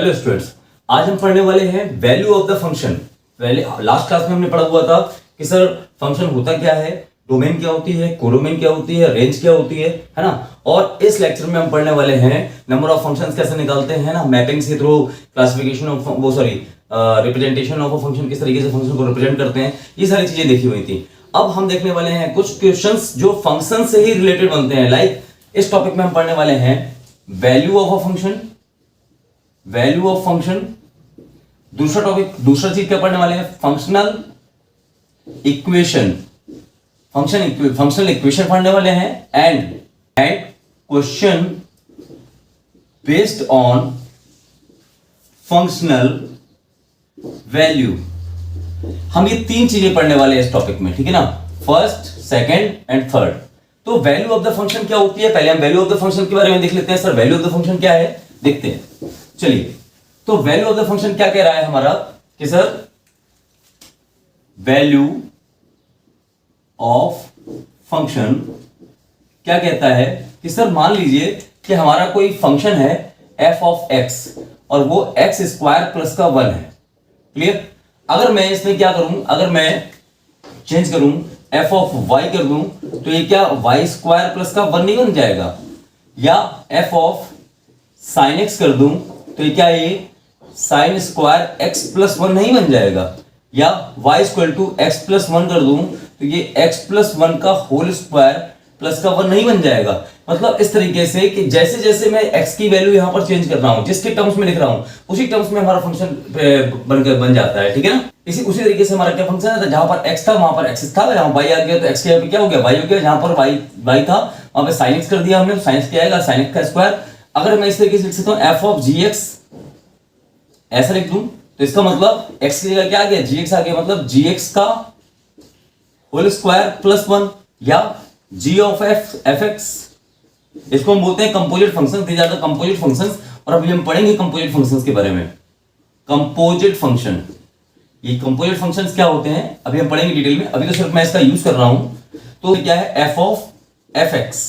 Hello students, आज हम पढ़ने वाले हैं value of the function. Last class में हमने पढ़ा हुआ था कि सर फंक्शन होता क्या है, डोमेन क्या होती है, कोडोमेन क्या होती है, रेंज क्या होती है ना। और इस लेक्चर में हम पढ़ने वाले हैं नंबर ऑफ फंक्शंस कैसे निकालते हैं ना, मैपिंग्स के through, classification of representation of a function, किस तरीके से फंक्शन को रिप्रेजेंट करते हैं, ये सारी चीजें देखी हुई थी। अब हम देखने वाले हैं कुछ क्वेश्चंस जो फंक्शन से ही रिलेटेड बनते हैं। लाइक इस टॉपिक में हम पढ़ने वाले हैं value of a function, value of function. दूसरा टॉपिक, दूसरा चीज क्या पढ़ने वाले हैं, फंक्शनल इक्वेशन, फंक्शनल इक्वेशन पढ़ने वाले हैं and question based on functional value. हम ये तीन चीजें पढ़ने वाले हैं इस टॉपिक में, ठीक है ना, फर्स्ट, सेकंड एंड थर्ड। तो वैल्यू ऑफ द फंक्शन क्या होती है, पहले हम वैल्यू ऑफ द फंक्शन के बारे में देख लेते हैं। Sir value of the function क्या है, देखते हैं। चलिए, तो वैल्यू ऑफ द फंक्शन क्या कह रहा है हमारा कि सर वैल्यू ऑफ फंक्शन क्या कहता है कि सर मान लीजिए कि हमारा कोई फंक्शन है एफ ऑफ एक्स और वो एक्स स्क्वायर प्लस का 1 है। क्लियर। अगर मैं इसमें क्या करूं, अगर मैं चेंज करूं एफ ऑफ वाई कर दूं तो ये क्या वाई स्क्वायर प्लस का 1 नहीं बन जाएगा, या एफ ऑफ साइन एक्स कर दूं तो ये क्या, ये साइन स्क्वायर एक्स प्लस 1 नहीं बन जाएगा, या y equal to x plus 1 कर दूं तो ये x प्लस 1 का होल स्क्वायर प्लस का 1 नहीं बन जाएगा। मतलब इस तरीके से कि जैसे जैसे मैं x की वैल्यू यहां पर चेंज कर रहा हूं, जिसके टर्म्स में लिख रहा हूं उसी टर्म्स में हमारा फंक्शन बन जाता है, ठीक है ना। उसी तरीके से हमारा क्या फंक्शन है, जहां पर x था वहां पर x था, जहां y आ गया तो x के क्या हो गया, y हो गया, जहां पर y था वहां पे sin x कर दिया हमने, तो sin x क्या आएगा, sin x का स्क्वायर। अगर मैं इस तरीके से लिख सकता हूं f ऑफ gx, ऐसा लिख दूं तो इसका मतलब x की जगह क्या आ गया, gx आ गया, मतलब gx का होल स्क्वायर प्लस 1, या g ऑफ fx, इसको हम बोलते हैं composite functions, these are the composite functions. और अभी हम पढ़ेंगे कंपोजिट फंक्शंस के बारे में। कंपोजिट फंक्शन, ये कंपोजिट फंक्शंस क्या होते हैं अभी हम पढ़ेंगे डिटेल में, अभी तो सिर्फ मैं इसका यूज कर रहा हूं। तो क्या है f ऑफ fx,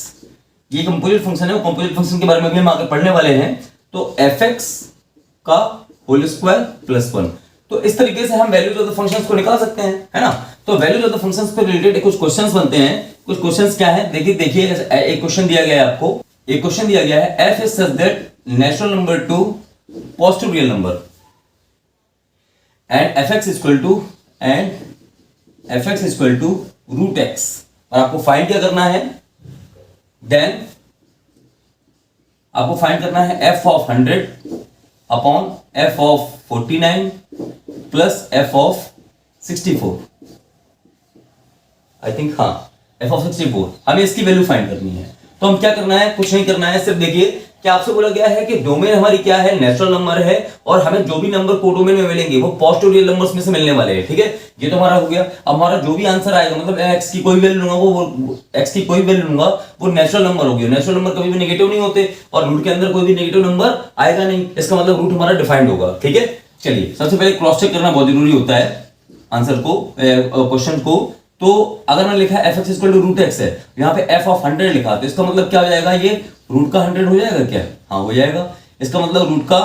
ये कंपोजिट फंक्शन है, वो कंपोजिट फंक्शन के बारे में भी हम आगे पढ़ने वाले हैं। तो fx का होल स्क्वायर प्लस 1, तो इस तरीके से हम वैल्यूज ऑफ द फंक्शंस को निकाल सकते हैं, है ना। तो वैल्यूज ऑफ द फंक्शंस पे रिलेटेड कुछ क्वेश्चंस बनते हैं। कुछ क्वेश्चंस क्या है, देखिए एक क्वेश्चन दिया गया है आपको, एक क्वेश्चन दिया गया है f is such that natural number to positive real number and fx equal to root x, और आपको फाइंड क्या करना है, देन आपको फाइंड करना है f of 100 upon f of 49 plus f of 64, I think, हाँ f ऑफ 64, हमें इसकी वैल्यू फाइंड करनी है। तो हम क्या करना है, कुछ नहीं करना है, सिर्फ देखिए कि आपसे बोला गया है कि डोमेन हमारी क्या है, नेचुरल नंबर है, और हमें जो भी नंबर कोडोमेन में मिलेंगे वो पॉजिटिव रियल नंबर्स में से मिलने वाले हैं, ठीक है। ये तो हमारा हो गया। अब हमारा जो भी आंसर आएगा, मतलब x की कोई वैल्यू लूंगा, वो x की कोई वैल्यू लूंगा, वो नेचुरल नंबर होगी। नेचुरल नंबर कभी भी नेगेटिव नहीं होते, और रूट के अंदर कोई भी नेगेटिव नंबर आएगा नहीं, इसका मतलब रूट हमारा डिफाइंड होगा, ठीक है। चलिए, सबसे पहले क्रॉस चेक करना बहुत जरूरी होता है आंसर को, क्वेश्चन को। तो अगर मैंने लिखा f equal to root x है, यहाँ पे f ऑफ 100 लिखा, तो इसका मतलब क्या हो जाएगा, ये रूट का 100 हो जाएगा क्या, हाँ हो जाएगा। इसका मतलब रूट का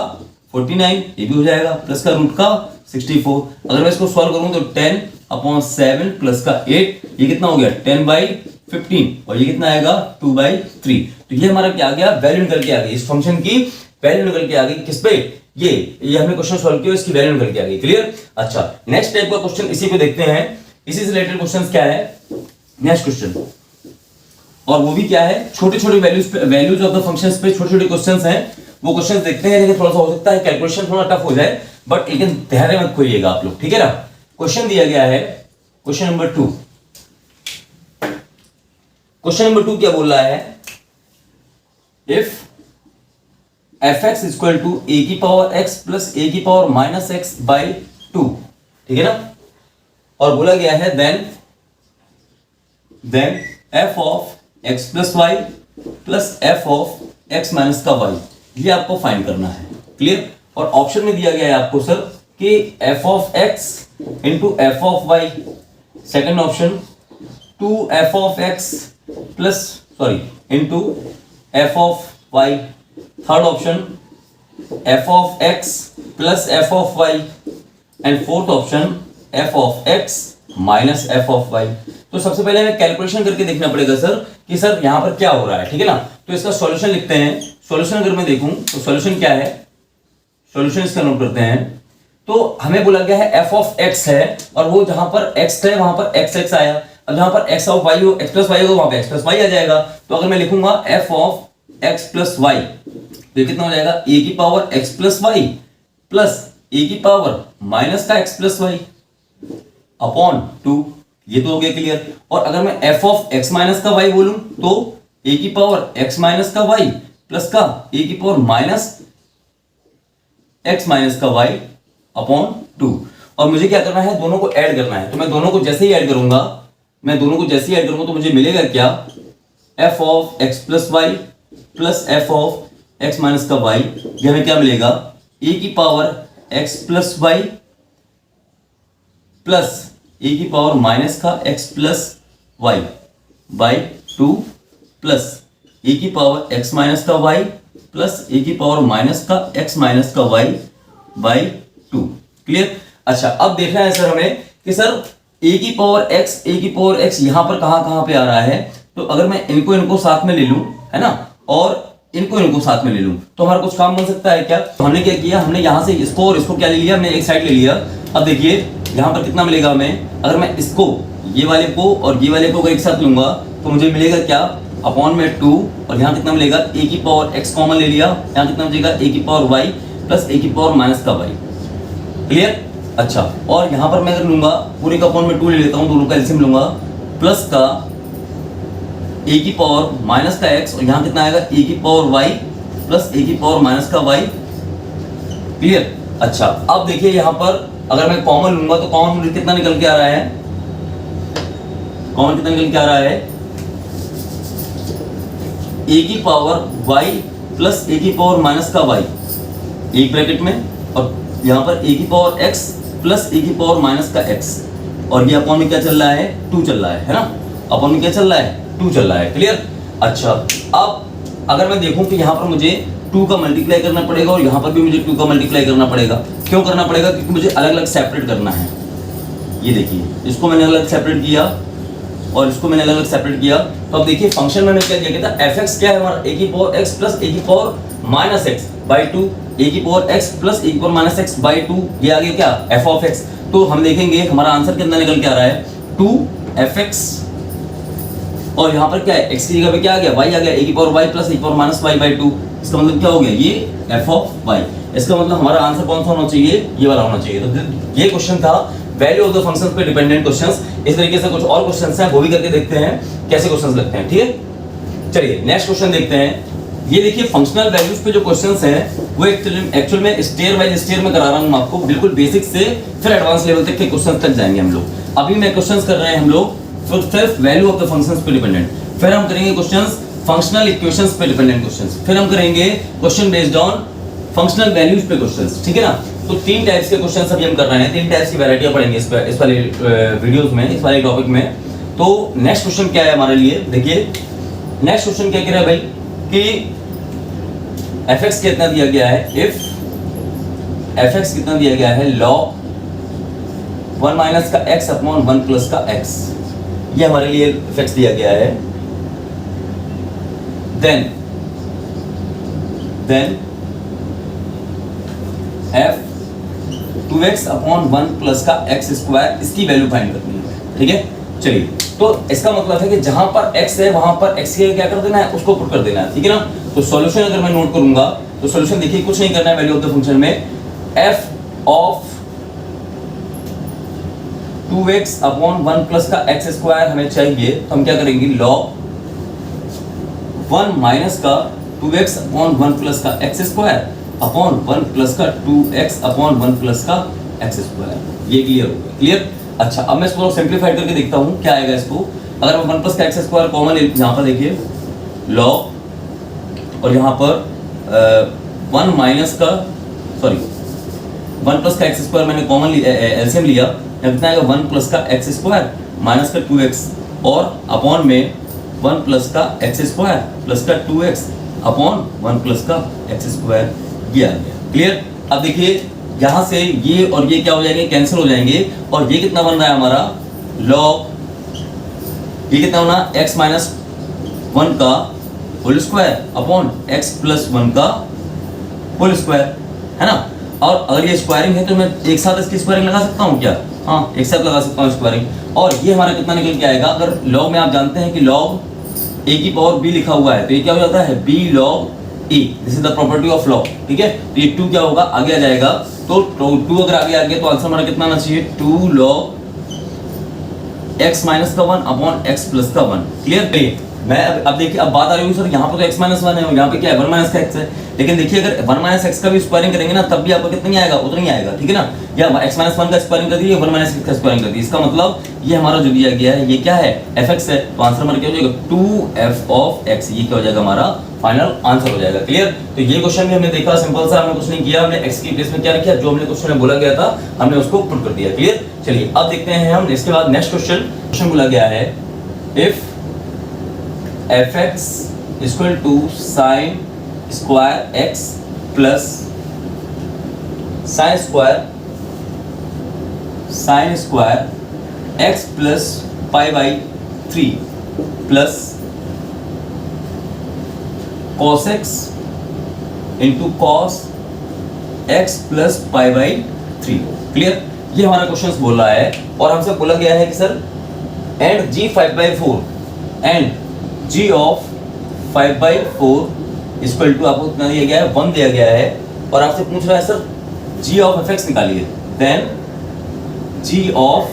49 ये भी हो जाएगा, प्लस का रूट का 64। अगर मैं इसको सॉल्व करूं तो 10 अपॉन 7 प्लस का 8, ये कितना हो गया 10/15, और ये कितना आएगा 2/3। तो ये हमारा क्या आ गया, वैल्यू निकल के आ गई, इस फंक्शन की वैल्यू निकल के आ गई। किस पे, ये हमने क्वेश्चन सॉल्व किया, इसकी वैल्यू निकल के आ गई। क्लियर। अच्छा, नेक्स्ट टाइप का क्वेश्चन इसी पे देखते हैं। इसी से रिलेटेड क्वेश्चन क्या है, नेक्स्ट क्वेश्चन, और वो भी क्या है, छोटे छोटे वैल्यूज ऑफ द फंक्शंस पे छोटे छोटे क्वेश्चंस हैं, वो क्वेश्चंस देखते हैं। लेकिन थोड़ा सा हो सकता है कैलकुलेशन थोड़ा टफ हो जाए, बट लेकिन धैर्य मत खोइएगा आप लोग, ठीक है ना। क्वेश्चन दिया गया है, क्वेश्चन नंबर 2। क्वेश्चन नंबर 2 क्या बोल रहा है, if fx equal to a की पावर x प्लस a की पावर माइनस x बाई 2, ठीक है ना। और बोला गया है then f of x plus y plus f of x minus का y, ये आपको फाइंड करना है। क्लियर। और ऑप्शन में दिया गया है आपको सर कि f of x into f of y, second option 2f of x plus into f of y, third option f of x plus f of y, and fourth option f of x minus f of y. तो सबसे पहले हमें calculation करके देखना पड़ेगा sir कि sir यहां पर क्या हो रहा है, ठीक है ना। तो इसका सॉल्यूशन लिखते हैं। सॉल्यूशन अगर मैं देखूं तो सॉल्यूशन क्या है, सॉल्यूशन इसका नोट करते हैं। तो हमें बोला गया है एफ ऑफ एक्स है, और वो जहां पर एक्स है वहां पर एक्स एक्स आया। अब जहां पर एक्स ऑफ वाई हो, एक्स प्लस वाई होगा, वहां पे एक्स प्लस वाई आ जाएगा। तो अगर मैं लिखूंगा f of x plus y, तो ये कितना हो जाएगा, ए की power x plus y plus a की पावर माइनस का एक्स प्लस वाई अपॉन 2। ये तो हो गया क्लियर। और अगर मैं एफ ऑफ एक्स माइनस का वाई बोलूं तो ए की पावर एक्स माइनस का वाई प्लस का ए की पावर माइनस एक्स माइनस का वाई अपॉन 2। और मुझे क्या करना है, दोनों को ऐड करना है। तो मैं दोनों को जैसे ही ऐड करूंगा, तो मुझे मिलेगा क्या, f of x plus y plus f of x minus का वाई, ये हमें क्या मिलेगा, ए की power x plus y plus a की पावर माइनस का x plus y by 2 plus a की पावर एक्स माइनस का वाई प्लस ए की पावर माइनस का एक्स माइनस का वाई बाई 2। क्लियर। अच्छा, अब देखना है सर हमें कि सर ए की पावर एक्स यहां पर कहां पे आ रहा है। तो अगर मैं इनको साथ में ले लूं, है ना, और इनको साथ में ले लूं, तो हमारा कुछ काम बन सकता है क्या। तो हमने क्या किया, हमने यहां से इसको और इसको क्या ले लिया, हमने एक साइड ले लिया। अब देखिए यहां पर कितना मिलेगा हमें, अगर मैं इसको, ये वाले को और ये वाले को अगर एक साथ लूंगा तो मुझे मिलेगा क्या, अपॉन में 2, और यहाँ कितना मिलेगा, ए की पावर एक्स कॉमन ले लिया, यहाँ कितना मिलेगा, ए की पावर वाई प्लस ए की पावर माइनस का वाई। क्लियर। अच्छा, और यहाँ पर मैं अगर लूंगा पूरे का अपॉन में 2 ले लेता हूँ, दोनों का एलसीएम लूंगा, प्लस का ए की पावर माइनस का एक्स, और यहाँ कितना आएगा, ए की पावर वाई प्लस ए की पावर माइनस का वाई। क्लियर। अच्छा, अब देखिए यहाँ पर अगर मैं कॉमन लूंगा तो कॉमन कितना निकल के आ रहा है, कॉमन कितना निकल के आ रहा है, ए की पावर y प्लस ए की पावर माइनस का y एक ब्रैकेट में, और यहाँ पर ए की पावर x प्लस ए की पावर माइनस का x, और ये अपॉन में क्या चल रहा है, 2 चल रहा है ना, अपॉन में क्या चल रहा है, 2 चल रहा है। क्लियर। अच्छा, अब अगर मैं देखूं कि यहाँ पर मुझे 2 का मल्टीप्लाई करना पड़ेगा और यहाँ पर भी मुझे 2 का मल्टीप्लाई करना पड़ेगा। क्यों करना पड़ेगा, क्योंकि मुझे अलग अलग सेपरेट करना है। ये देखिए, इसको मैंने अलग सेपरेट किया और इसको मैंने अलग अलग सेपरेट किया। तो अब देखिए फंक्शन में क्या दिया गया था, एफ एक्स क्या है हमारा, ए की पावर एक्स प्लस ए की पावर माइनस एक्स बाई 2, ए की पावर एक्स प्लस ए की पावर माइनस एक्स बाई 2, ये आ गया क्या, एफ ऑफ एक्स। तो हम देखेंगे हमारा आंसर कितना निकल के आ रहा है, 2 एफ एक्स, और यहाँ पर क्या है, एक्स की जगह पे क्या आ गया, वाई आ गया, ए की पावर वाई प्लस ए की पावर माइनस वाई बाई 2। इसका मतलब क्या हो गया, ये एफ ऑफ वाई। इसका मतलब हमारा आंसर कौन सा होना चाहिए, ये वाला होना चाहिए। तो ये क्वेश्चन था वैल्यू ऑफ द फंक्शंस पे डिपेंडेंट क्वेश्चंस। इस तरीके से कुछ और क्वेश्चंस हैं, वो भी करके देखते हैं कैसे क्वेश्चंस लगते हैं। ठीक है, चलिए नेक्स्ट क्वेश्चन देखते हैं। ये देखिए फंक्शनल वैल्यूज पे जो क्वेश्चंस हैं वो एक्चुअल में स्टेयर बाय स्टेयर में करा रहा हूं आपको, बिल्कुल बेसिक से फिर एडवांस लेवल तक के क्वेश्चंस तक जाएंगे हम लोग। अभी मैं क्वेश्चंस कर रहे हैं हम लोग सिर्फ वैल्यू ऑफ द फंक्शंस पे डिपेंडेंट, फिर हम करेंगे क्वेश्चंस फंक्शनल इक्वेशंस पे डिपेंडेंट क्वेश्चंस, फिर हम करेंगे question based on functional values पे क्वेश्चंस। ठीक है ना। तो 3 टाइप्स के क्वेश्चंस अभी हम कर रहे हैं, 3 टाइप्स की वैरायटियां पढ़ेंगे इस वाले वीडियोस में, इस वाले टॉपिक में। तो नेक्स्ट क्वेश्चन क्या है हमारे लिए, देखिए नेक्स्ट क्वेश्चन क्या कह रहा है भाई कि fx कितना दिया गया है, इफ fx कितना दिया गया है, log 1 माइनस का x अपॉन 1 प्लस का x, ये हमारे लिए fx दिया गया है। Then f 2x upon 1 plus का x स्क्वायर, इसकी वैल्यू फाइंड करनी है। ठीक है, चलिए। तो इसका मतलब है कि जहां पर x है वहां पर x के क्या कर देना है, उसको पुट कर देना है। ठीक है ना। तो सॉल्यूशन अगर मैं नोट करूंगा तो सॉल्यूशन देखिए कुछ नहीं करना है, वैल्यू ऑफ द फंक्शन में f of 2x upon 1 plus का x स्क्वायर हमें चाहिए। तो हम क्या करेंगे, log 1 माइनस का 2x अपॉन 1 प्लस का x स्क्वायर अपॉन 1 प्लस का 2x अपॉन 1 प्लस का x स्क्वायर। ये क्लियर हो गया। क्लियर। अच्छा, अब मैं इसको सिंप्लीफाइड करके देखता हूँ क्या आएगा इसको। अगर मैं 1 प्लस का x स्क्वायर कॉमन यहाँ पर देखिए log, और यहाँ पर 1 माइनस का 1 प्लस का x स्क्वायर मैंने कॉमन एलसीएम लिया, कितना आएगा 1 प्लस का x स्क्वायर माइनस का 2x, और अपॉन में 1 प्लस का x स्क्वायर प्लस का 2x अपॉन 1 प्लस का x स्क्वायर। ये आ गया। क्लियर? अब देखिए यहां से ये और ये क्या हो जाएंगे, कैंसिल हो जाएंगे, और ये कितना बन रहा है हमारा लॉग, ये कितना होना x माइनस 1 का whole square upon x plus 1 का होल स्क्वायर, है ना। और अगर ये स्क्वायरिंग है तो मैं एक साथ इसकी स्क्वायरिंग लगा सकता हूँ क्या? हाँ, एक साथ लगा सकता हूँ स्क्वायरिंग। और ये हमारा कितना निकल के आएगा, अगर लॉग में आप जानते हैं कि लॉग a की पावर b लिखा हुआ है तो ये क्या हो जाता है b log a, this is the property of log. ठीक है, तो ये 2 क्या होगा, आगे आ जाएगा, तो 2 अगर आगे आ गया तो आंसर हमारा कितना आना चाहिए, 2 log x माइनस का 1 अपॉन x प्लस का 1। क्लियर? मैं अब देखिए, अब बात आ रही है सर यहाँ पर तो x माइनस 1 है, यहाँ पे क्या है 1 माइनस का x है, लेकिन देखिए अगर 1 माइनस x का भी स्क्वायरिंग करेंगे ना तब भी आपको कितना नहीं आएगा, उतना ही आएगा। ठीक है ना, या x माइनस 1 का स्क्वायरिंग कर दीजिए, 1 माइनस x का स्क्वायरिंग कर दीजिए, इसका मतलब ये हमारा जो दिया गया है ये क्या है, fx है, तो आंसर हमारा क्या हो जाएगा 2f ऑफ x, ये क्या हो जाएगा हमारा फाइनल आंसर हो जाएगा। क्लियर? तो ये क्वेश्चन भी हमने देखा, सिंपल सा, हमने कुछ नहीं किया, हमने x की प्लेस में क्या रखा, जो हमने क्वेश्चन में बोला गया था हमने उसको पुट कर दिया। क्लियर? चलिए अब देखते हैं हम इसके बाद नेक्स्ट क्वेश्चन बोला गया है, if fx equal to sine square x plus sine square x plus pi by 3 plus cos x into cos x plus pi by 3। Clear? ये हमारा क्वेश्चन बोल रहा है और हमसे बोला गया है कि sir and g 5/4 and g of 5/4 equal to, आपको कितना दिया गया है 1 दिया गया है, और आपसे पूछ रहा है सर g ऑफ fx निकालिए, देन g ऑफ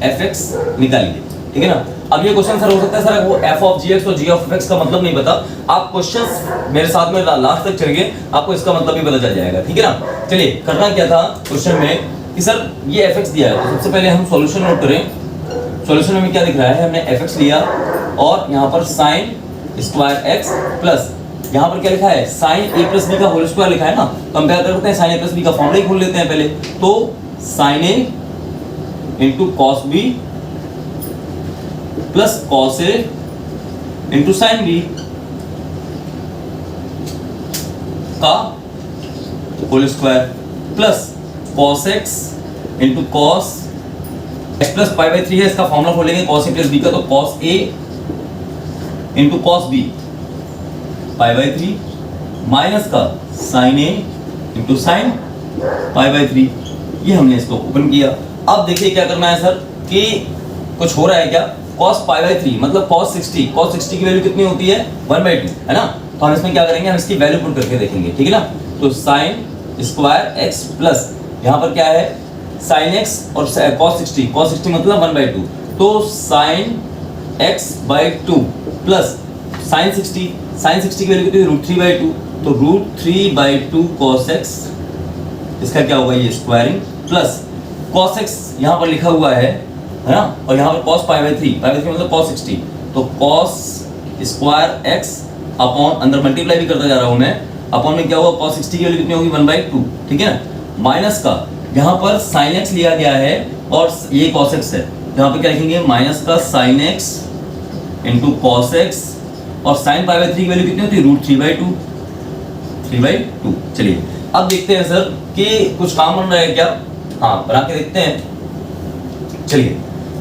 fx निकालिए। ठीक है ना। अब ये क्वेश्चन सर हो सकता है सर वो f ऑफ gx और g ऑफ fx का मतलब नहीं पता, आप क्वेश्चंस मेरे साथ में लास्ट तक चलिए, आपको इसका मतलब भी पता चल जाएगा। ठीक है ना। चलिए करना क्या था क्वेश्चन में कि सर ये fx दिया है, तो सबसे पहले हम सॉल्यूशन नोट करें। सॉल्यूशन में क्या दिख रहा है, हमने fx लिया और यहाँ पर साइन स्क्वायर x प्लस यहाँ पर क्या लिखा है साइन a प्लस b का होल स्क्वायर लिखा है ना, कंपेयर करते हैं साइन a प्लस b का फॉर्मूला ही खोल लेते हैं पहले, तो sine a into cos b plus cos a into sine b का whole square plus cos x into cos x plus pi by 3 है, इसका फॉर्मूला खोलेंगे कॉस a प्लस b का, तो cos a into cos b pi by 3 minus का sine a into sine pi by 3। ये हमने इसको ओपन किया। अब देखिए क्या करना है सर कि कुछ हो रहा है क्या, कॉस पाई बाई 3 मतलब कॉस 60 की वैल्यू कितनी होती है 1/2, है ना। तो हम इसमें क्या करेंगे, हम इसकी वैल्यू पुट करके देखेंगे। ठीक है ना। तो साइन स्क्वायर x प्लस यहाँ पर क्या है साइन x और कॉस 60 मतलब 1/2, तो साइन x/2 प्लस साइन 60 की वैल्यू कितनी है √3/2, तो √3/2 cos x, इसका क्या होगा ये स्क्वायरिंग, प्लस cos x यहाँ पर लिखा हुआ है ना, और यहाँ पर cos पाई बाई 3 मतलब cos 60, तो cos स्क्वायर x अपॉन अंदर मल्टीप्लाई भी करता जा रहा हूँ मैं, अपॉन में क्या होगा cos 60 की वैल्यू कितनी होगी 1/2। ठीक है ना, माइनस का यहाँ पर sin x लिया गया है और ये cos x है, यहाँ पर क्या लिखेंगे माइनस का sin x into cos x, और साइन पाई बाई 3 की वैल्यू कितनी होती है √3/2। चलिए अब देखते हैं सर कि कुछ काम बन रहा है क्या, हाँ बना के देखते हैं। चलिए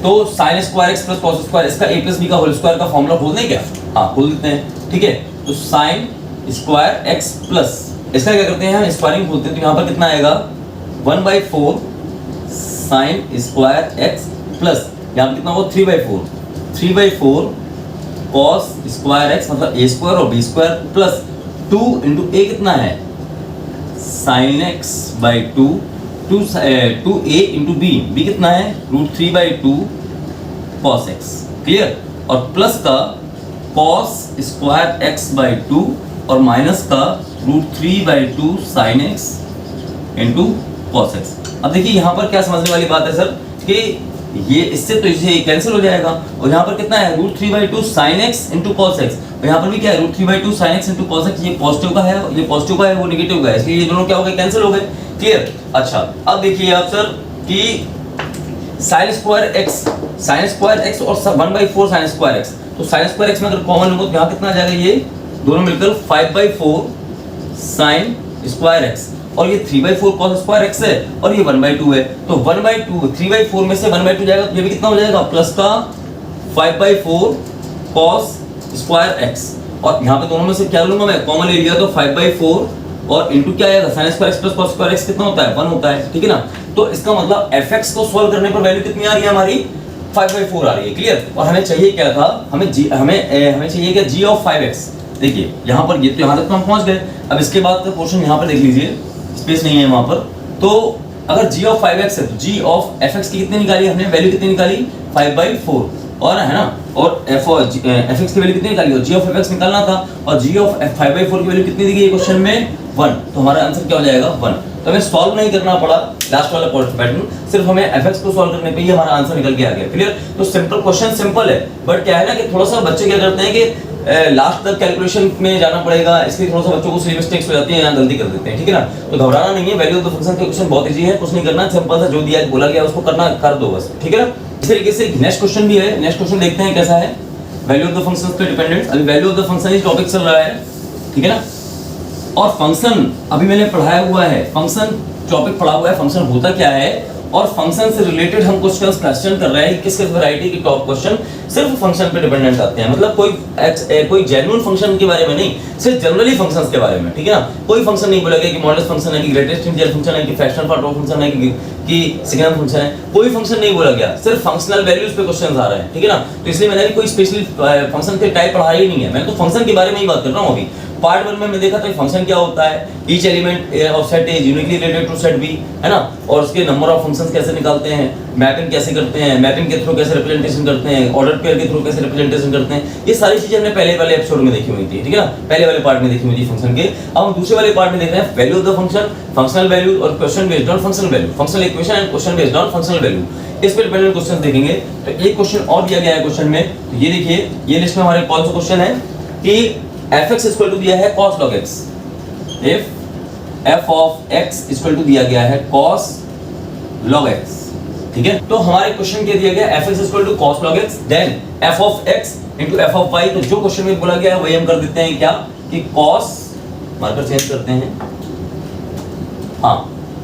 तो sine square x plus cos square, इसका a प्लस b का होल स्क्वायर का फॉर्मूला खोल दें क्या, हाँ खोल देते हैं। ठीक है, तो साइन स्क्वायर एक्स प्लस, इसका क्या करते हैं हम स्क्वायरिंग खोलते हैं, तो यहाँ पर कितना आएगा 1/4 साइन स्क्वायर एक्स प्लस यहाँ पर कितना होगा 3/4 cos स्क्वायर x मतलब a स्क्वायर और b square plus 2 into a कितना है sin x/2 2a into b कितना है √3/2 cos x। क्लियर, और प्लस का cos स्क्वायर x/2 और माइनस का √3/2 sin x into cos x। अब देखिए यहाँ पर क्या समझने वाली बात है सर कि ये इससे तो इसे कैंसिल हो जाएगा, और यहाँ पर कितना है √3/2 sin x into cos x, और यहाँ पर भी क्या है √3/2 sin x into cos x, ये पॉजिटिव का है, ये पॉजिटिव का है, वो नेगेटिव का है, इसलिए ये दोनों क्या हो गए कैंसिल हो गए। क्लियर। अच्छा अब देखिए आप सर कि sin स्क्वायर x और 1/4 sin स्क्वायर x, तो sin स्क्वायर x में अगर कॉमन लूंगा तो यहाँ कितना आ जाएगा, ये दोनों मिलकर 5/4 sin स्क्वायर एक्स, और ये 3/4 कॉस स्क्वायर एक्स है, और ये 1/2 है। तो 1/2 3/4 में से 1/2 जाएगा तो ये भी कितना हो जाएगा, प्लस का 5/4 कॉस स्क्वायर एक्स, और यहाँ पे दोनों में से क्या लूंगा मैं, कॉमन ले लिया तो 5/4 और इंटू क्या आएगा, sine square x plus cos square x कितना होता है, 1 होता है, ठीक है ना। तो इसका मतलब fx को सॉल्व करने पर वैल्यू कितनी आ रही है हमारी, 5/4 आ रही है, क्लियर। और हमें चाहिए क्या था, हमें चाहिए क्या, g ऑफ 5x। देखिए यहाँ पर ये तो यहाँ तक तो हम पहुंच गए। अब इसके बाद का क्वेश्चन यहाँ पर देख लीजिए, स्पेस नहीं है वहां पर। तो अगर g ऑफ 5x है तो g ऑफ fx की कितनी निकाली हमने, वैल्यू कितनी निकाली, 5/4, और है ना, और fx की वैल्यू कितनी निकाली, और g ऑफ fx निकालना था, और g ऑफ 5/4 की वैल्यू कितनी दी गई है क्वेश्चन में, 1। तो हमारा आंसर क्या हो जाएगा, 1। तो हमें सॉल्व नहीं करना पड़ा लास्ट वाला पैटर्न, सिर्फ हमें fx को सॉल्व करने पे ही हमारा आंसर निकल के आ गया, क्लियर। तो सिंपल क्वेश्चन सिंपल है, बट क्या है ना कि थोड़ा सा बच्चे क्या करते हैं कि लास्ट तक कैलकुलेशन में जाना पड़ेगा, इसलिए थोड़ा सा बच्चों को सिली मिस्टेक्स हो जाती है, यहाँ गलती कर देते हैं, ठीक है ना। तो घबराना नहीं है, वैल्यू ऑफ द फंक्शन का क्वेश्चन बहुत इजी है, कुछ नहीं करना, सिंपल सा जो दिया बोला गया उसको करना, कर दो बस, ठीक है ना। इस तरीके से नेक्स्ट क्वेश्चन भी है, नेक्स्ट क्वेश्चन देखते हैं कैसा है, वैल्यू ऑफ द फंक्शंस पे डिपेंडेंट। अभी वैल्यू ऑफ द फंक्शन इस टॉपिक चल रहा है, ठीक है ना। और फंक्शन अभी मैंने पढ़ाया हुआ है, फंक्शन टॉपिक पढ़ा हुआ है, फंक्शन होता क्या है, और फंक्शन से रिलेटेड हम कुछ क्वेश्चन कर रहे हैं, किस किस वैरायटी के टॉप क्वेश्चन सिर्फ फंक्शन पे डिपेंडेंट आते हैं, मतलब कोई जेन्युइन फंक्शन के बारे में नहीं, सिर्फ जनरली फंक्शंस के बारे में, ठीक है ना। कोई फंक्शन नहीं बोला गया कि मॉडुलस फंक्शन है, कि ग्रेटेस्ट इंटीजर फंक्शन है, कि फ्रैक्शनल पार्ट ऑफ फंक्शन है, कि सिग्नम फंक्शन है, कोई फंक्शन नहीं बोला गया, सिर्फ फंक्शनल वैल्यूज पे क्वेश्चंस आ रहे हैं, ठीक है ना। तो इसलिए मैंने भी कोई स्पेशल फंक्शन के टाइप पढ़ाया ही नहीं है, मैं तो फंक्शन के बारे में ही बात कर रहा हूँ अभी। पार्ट 1 में मैं देखा था फंक्शन क्या होता है, each element of set is uniquely related to set B, है ना, और उसके नंबर ऑफ फंक्शंस कैसे निकालते हैं, मैपिंग कैसे करते हैं, मैपिंग के थ्रू कैसे रिप्रेजेंटेशन करते हैं, ऑर्डर पेयर के थ्रू कैसे रिप्रेजेंटेशन करते हैं, ये सारी चीजें हमने पहले वाले एपिसोड में देखी हुई थी, ठीक है ना, पहले वाले पार्ट में देखी हुई थी फंक्शन के। अब हम दूसरे वाले पार्ट में देख रहे हैं value of the function, functional value और question based on functional value, functional equation and question based on functional value, इस पे डिपेंडेंट क्वेश्चन देखेंगे। तो एक क्वेश्चन और दिया गया है क्वेश्चन में, तो ये देखिए, ये लिस्ट में हमारे कौन सा क्वेश्चन है कि fx इक्वल टू दिया है cos log x, if f of x equal to दिया गया है cos log x, ठीक है। तो हमारे क्वेश्चन के दिया गया fx equal to cos log x, then f of x into f of y। तो जो क्वेश्चन में बोला गया है वही हम कर देते हैं क्या, कि cos, मार्कर चेंज करते हैं, हाँ,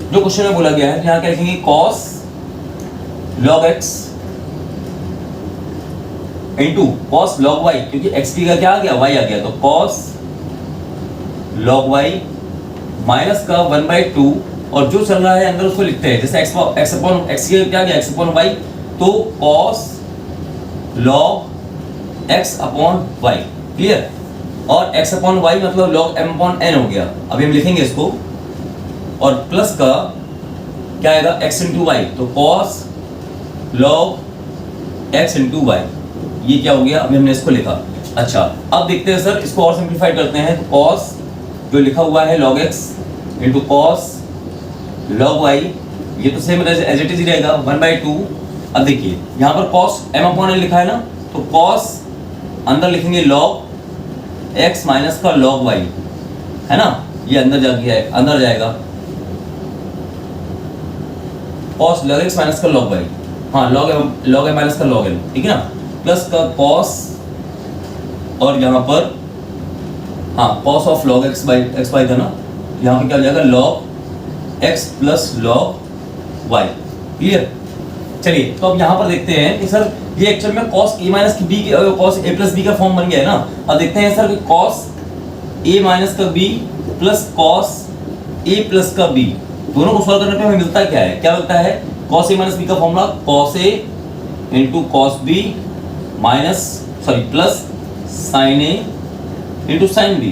जो क्वेश्चन में बोला गया है यहाँ क्या लिखेंगे, cos log x into cos log y, क्योंकि x की का क्या आ गया, y आ गया, तो cos log y माइनस का 1/2, और जो चल रहा है अंदर उसको लिखते हैं, जैसे x अपॉन x की क्या आ गया, x अपॉन y, तो cos log x upon y, clear. और x अपॉन y मतलब log m अपॉन n हो गया, अभी हम लिखेंगे इसको, और प्लस का क्या आएगा, x इंटू वाई, तो cos log x into y, ये क्या हो गया, अभी हमने इसको लिखा। अच्छा, अब देखते हैं सर, इसको और सिंप्लीफाई करते हैं, तो cos जो लिखा हुआ है log x into cos log y, ये तो सेम एज इट इज ही रहेगा, 1/2। अब देखिए यहाँ पर cos m अपॉन n लिखा है ना, तो cos अंदर लिखेंगे log x माइनस का log y, है ना, ये अंदर जाएगा cos log x माइनस का log y, हाँ, log m माइनस का log n, ठीक है ना, प्लस का cos, और यहाँ पर हाँ cos of log x by था ना, यहाँ पे क्या हो जाएगा log x plus log y, clear. चलिए, तो अब यहाँ पर देखते हैं कि सर ये एक्चुअल में cos a माइनस b की cos a प्लस b का फॉर्म बन गया है ना। अब देखते हैं सर कि cos a माइनस का b plus cos a plus का b, दोनों को सॉल्व करने पे हमें मिलता क्या है, क्या मिलता है, cos a माइनस b का formula cos a into cos b plus sin a into sin b,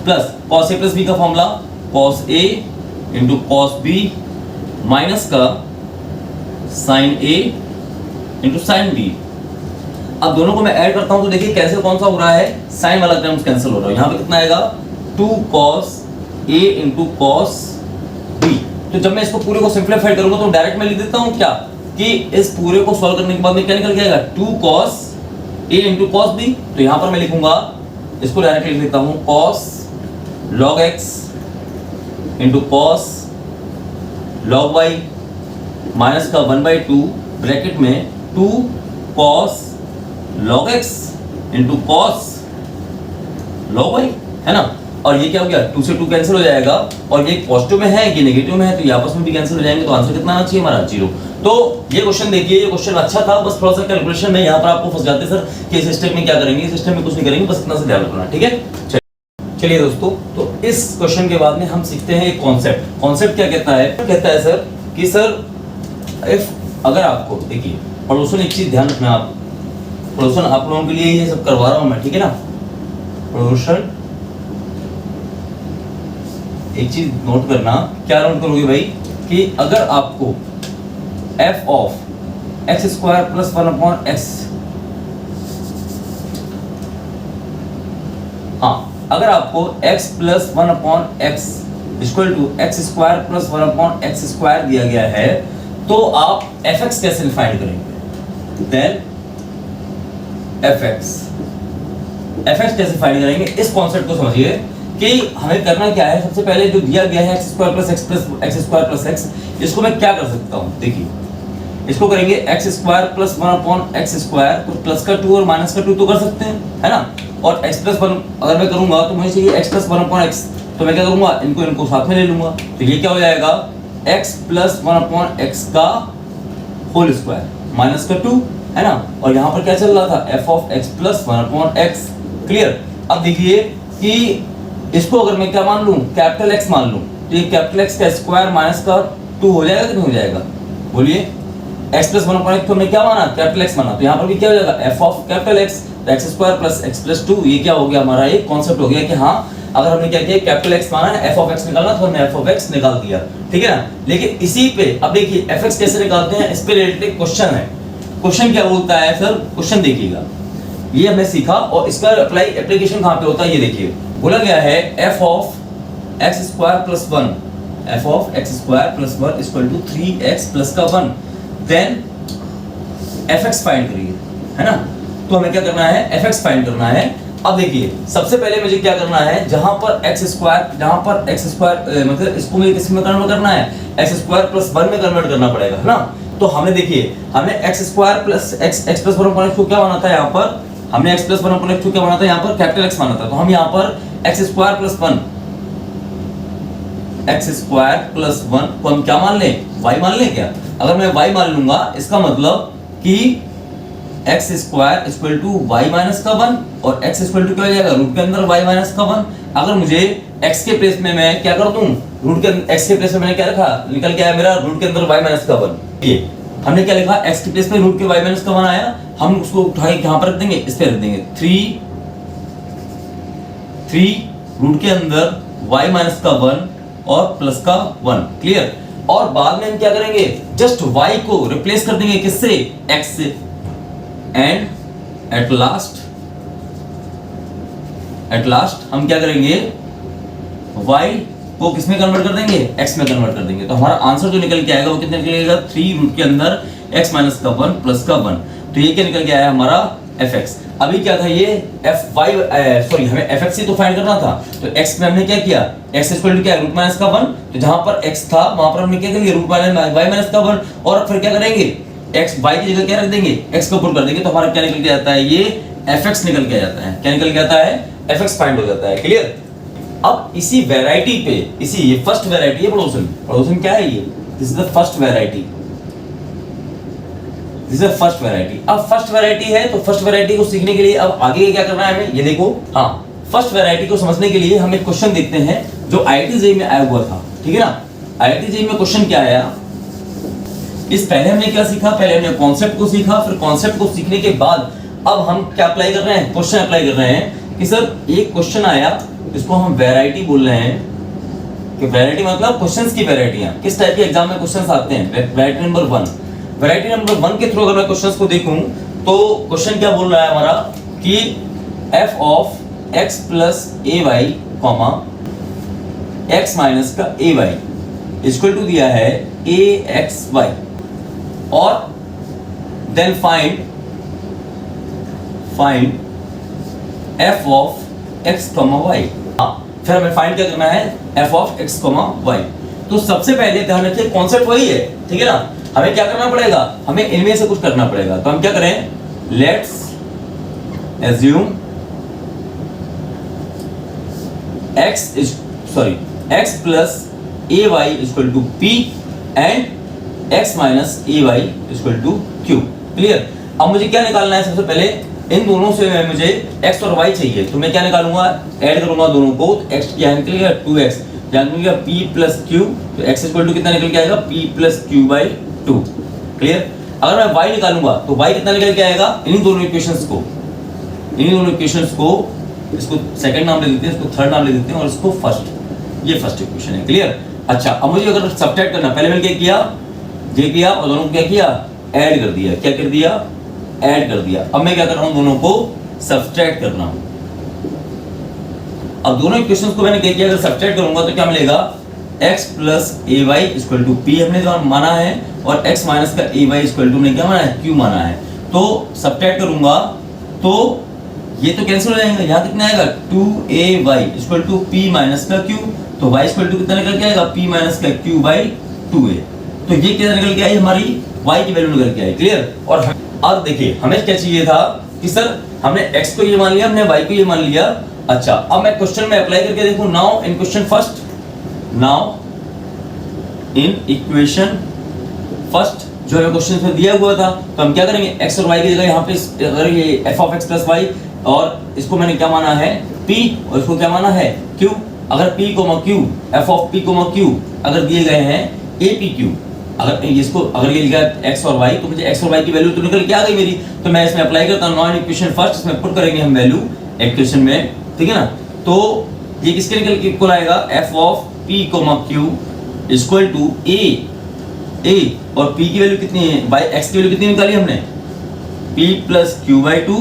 plus cos a plus b का formula cos a into cos b minus का sin a into sin b। अब दोनों को मैं add करता हूं तो देखिए कैंसिल कौन सा हो रहा है, sin वाला टर्म्स कैंसिल हो रहा है, यहाँ पे कितना आएगा 2 cos a into cos b। तो जब मैं इसको पूरे को सिंप्लीफाई करूंगा तो डायरेक्ट मैं लिख देता हूं क्या, कि इस पूरे को सॉल्व करने के बाद में क्या निकल के आएगा, 2 cos a into cos b। तो यहाँ पर मैं लिखूंगा, इसको डायरेक्ट लिख देता हूँ, cos log x into cos log y minus का 1/2 ब्रैकेट में 2 cos log x into cos log y, है ना। और ये क्या हो गया, 2 से 2 कैंसिल हो जाएगा, और ये पॉजिटिव में है ये नेगेटिव में है, तो ये आपस में भी कैंसिल हो जाएंगे, तो आंसर कितना आना चाहिए हमारा 0। तो ये क्वेश्चन देखिए, ये क्वेश्चन अच्छा था, बस थोड़ा सा कैलकुलेशन में यहाँ पर आपको फंस जाते सर कि इस स्टेप में क्या करेंगे, इस स्टेप में कुछ नहीं करेंगे, बस इतना से ध्यान रखना, ठीक है। चलिए दोस्तों, तो इस क्वेश्चन के बाद में हम सीखते हैं एक कॉन्सेप्ट। कॉन्सेप्ट क्या कहता है सर कि सर इफ अगर आपको देखिए पड़ोसन, एक चीज ध्यान रखना, आप पड़ोसन आप लोगों के लिए ये सब करवा रहा हूं मैं, ठीक है ना। पड़ोसन एक चीज नोट करना, क्या नोट करोगे भाई, कि अगर आपको f of x square plus 1 upon x, हाँ अगर आपको x plus 1 upon x equal to x square plus 1 upon x square दिया गया है, तो आप fx कैसे फाइंड करेंगे, देन fx कैसे फाइंड करेंगे, इस कॉन्सेप्ट को समझिए कि हमें करना क्या है। सबसे पहले जो दिया गया है x square plus x square plus x, इसको मैं क्या कर सकता हूँ, देखिए इसको करेंगे x square plus 1 upon x square, तो प्लस का 2 और माइनस का 2 तो कर सकते हैं, है ना। और x प्लस 1 अगर मैं करूंगा तो मुझे चाहिए x प्लस 1 अपॉन एक्स, तो मैं क्या करूंगा, इनको साथ में ले लूंगा, तो ये क्या हो जाएगा x प्लस 1 अपॉन एक्स का होल स्क्वायर माइनस का 2, है ना। और यहाँ पर क्या चल रहा था, f of x plus 1 upon x, clear. अब देखिए कि इसको अगर मैं क्या मान लूं, कैपिटल X मान लूं, तो ये कैपिटल X का स्क्वायर माइनस का 2 हो जाएगा कि नहीं हो जाएगा, बोलिए। x प्लस 1 अपॉन एक्स को हमने क्या माना, कैपिटल X माना, तो यहाँ पर भी क्या हो जाएगा f ऑफ कैपिटल X, तो x square plus x plus 2, ये क्या हो गया हमारा, एक कॉन्सेप्ट हो गया कि हाँ अगर हमने क्या किया, कैपिटल X माना है, f ऑफ x निकालना, तो हमने f ऑफ x निकाल दिया, ठीक है ना। लेकिन इसी पे अब देखिए fx कैसे निकालते हैं, इस पे रिलेटेड क्वेश्चन है। क्वेश्चन क्या बोलता है सर, क्वेश्चन देखिएगा, ये हमने सीखा और इसका एप्लीकेशन कहाँ पे होता है, ये देखिए बोला गया है f of x square plus 1, f of x square plus 1 equal to 3x plus का 1, देन fx फाइंड करिए, है ना। तो हमें क्या करना है, fx फाइंड करना है। अब देखिए सबसे पहले मुझे क्या करना है, जहां पर x स्क्वायर मतलब इसको मुझे किस में कन्वर्ट करना है, x स्क्वायर प्लस 1 में कन्वर्ट करना पड़ेगा, है ना। तो हमने देखिए हमने x square plus x plus 1 upon x को क्या माना था, यहाँ पर हमने x प्लस 1 अपॉन x को क्या माना था, यहाँ पर कैपिटल X माना था, तो हम यहाँ पर x स्क्वायर प्लस 1 को हम क्या मान लें, y मान लें क्या। अगर मैं y मान लूंगा, इसका मतलब कि x square equal to y minus का 1 और x इक्वल टू क्या हो जाएगा, रूट के अंदर y माइनस का 1। अगर मुझे x के प्लेस में मैं क्या कर दूं, रूट के x के प्लेस में मैंने क्या रखा, निकल के आया मेरा रूट के अंदर y माइनस का 1। ये हमने क्या लिखा, x के प्लेस में रूट के y माइनस का 1 आया, हम उसको उठा के कहां पर रख देंगे, इस पे रख देंगे, 3 रूट के अंदर y माइनस का 1 और प्लस का 1, क्लियर। और बाद में हम क्या करेंगे, जस्ट y को रिप्लेस कर देंगे किससे, x से, एंड एट लास्ट हम क्या करेंगे, y को किस में कन्वर्ट कर देंगे, x में कन्वर्ट कर देंगे। तो हमारा आंसर जो निकल के आएगा वो कितना निकलेगा, 3 रूट के अंदर x माइनस का 1 प्लस का 1, तो ये क्या निकल के आया हमारा fx। अभी क्या था ये हमें fx ही तो फाइंड करना था, तो x में हमने क्या किया, x इक्वल टू क्या है, रूट माइनस का 1, तो जहां पर x था वहां पर हमने क्या करेंगे, रूट y माइनस का 1, और फिर क्या करेंगे, x y की जगह क्या रख देंगे, x को पुट कर देंगे, तो हमारा क्या निकल के आता है, ये fx निकल के आता है, क्या निकल के आता है, fx फाइंड हो जाता है, क्लियर। अब इसी वैरायटी पे, ये फर्स्ट वैरायटी है पड़ोसन क्या है ये, this is the first variety, अब फर्स्ट वैरायटी है, तो फर्स्ट वैरायटी को सीखने के लिए अब आगे क्या करना है हमें, ये देखो, हाँ फर्स्ट वैरायटी को समझने के लिए हम एक क्वेश्चन देखते हैं जो IIT JEE में आया हुआ था, ठीक है ना। IIT JEE में क्वेश्चन क्या आया, इस पहले हमने क्या सीखा, पहले हमने कॉन्सेप्ट को सीखा, फिर कॉन्सेप्ट को सीखने के बाद अब हम क्या अप्लाई कर रहे हैं, क्वेश्चन अप्लाई कर रहे हैं कि सर एक क्वेश्चन आया, इसको हम वैरायटी बोल रहे हैं, कि वैरायटी मतलब क्वेश्चंस की वैरायटियां, किस टाइप के एग्जाम में क्वेश्चंस आते हैं, वैरायटी नंबर 1 के थ्रू अगर मैं क्वेश्चंस को देखूं तो क्वेश्चन क्या बोल रहा है हमारा कि f of x plus a y comma x minus का ए वाई इक्वल टू दिया है ए एक्स वाई, और then find f of x comma y. फिर हमें फाइंड क्या करना है, f of x comma y. तो सबसे पहले ध्यान रखिए कॉन्सेप्ट वही है, ठीक है ना। हमें क्या करना पड़ेगा, हमें इनमें से कुछ करना पड़ेगा, तो हम क्या करें, let's assume x plus a y equal to p and x minus a y equal to q. Clear. अब मुझे क्या निकालना है, सबसे पहले इन दोनों से मुझे x और y चाहिए, तो मैं क्या निकालूंगा, ऐड करूंगा दोनों को। तो x क्या निकल गया 2x, क्या निकल गया p प्लस q, तो x इक्वल टू कितना निकल के आएगा p plus q by 2। Clear. अगर मैं y निकालूंगा तो y कितना निकल के आएगा, इन्हीं दोनों इक्वेशंस को इसको सेकंड नाम ले देते हैं, इसको थर्ड नाम ले देते हैं और इसको फर्स्ट, ये फर्स्ट इक्वेशन है। क्लियर। अच्छा, अब मुझे अगर सब्ट्रैक्ट करना, पहले मैंने क्या किया, ये किया और दोनों को क्या किया, ऐड कर दिया। क्या कर दिया, ऐड कर दिया। अब मैं क्या कर रहा हूं, दोनों को सब्ट्रैक्ट कर रहा हूं। अब दोनों इक्वेशंस को मैंने क्या किया, अगर सब्ट्रैक्ट करूंगा तो क्या मिलेगा, x plus a y equal to p हमने जो माना है, और x माइनस का ए वाई इक्वल टू हमने क्या माना है, q माना है। तो सब्ट्रैक्ट करूंगा तो ये तो कैंसिल हो जाएगा, यहाँ कितना आएगा 2ay equal to p minus का q, तो y इक्वल टू कितना निकल के आएगा, p माइनस का q बाई 2a। तो ये क्या निकल के आई, हमारी y की वैल्यू निकल के आई। क्लियर। और अब देखिए हमें क्या चाहिए था कि सर हमने x को ये मान लिया, हमने y को ये मान लिया। अच्छा, अब मैं क्वेश्चन में अप्लाई करके देखूं। Now in question first, now in equation first जो है क्वेश्चन में दिया हुआ था, तो हम क्या करेंगे, x और y की जगह यहाँ पे अगर ये f of x plus y और इसको मैंने क्या माना है p और इसको क्या माना है q, अगर p q f of p q अगर दिए गए हैं a p q, अगर इसको अगर ये लिखा है x और y, तो मुझे x और y की वैल्यू तो निकल के आ गई मेरी, तो मैं इसमें अप्लाई करता हूं नॉन इक्वेशन फर्स्ट, इसमें पुट करेंगे हम वैल्यू इक्वेशन में, ठीक है ना। तो ये किसके निकल के इक्वल आएगा, f of p q equal to a और p की वैल्यू कितनी है, x की वैल्यू कितनी निकाली हमने, p plus q by 2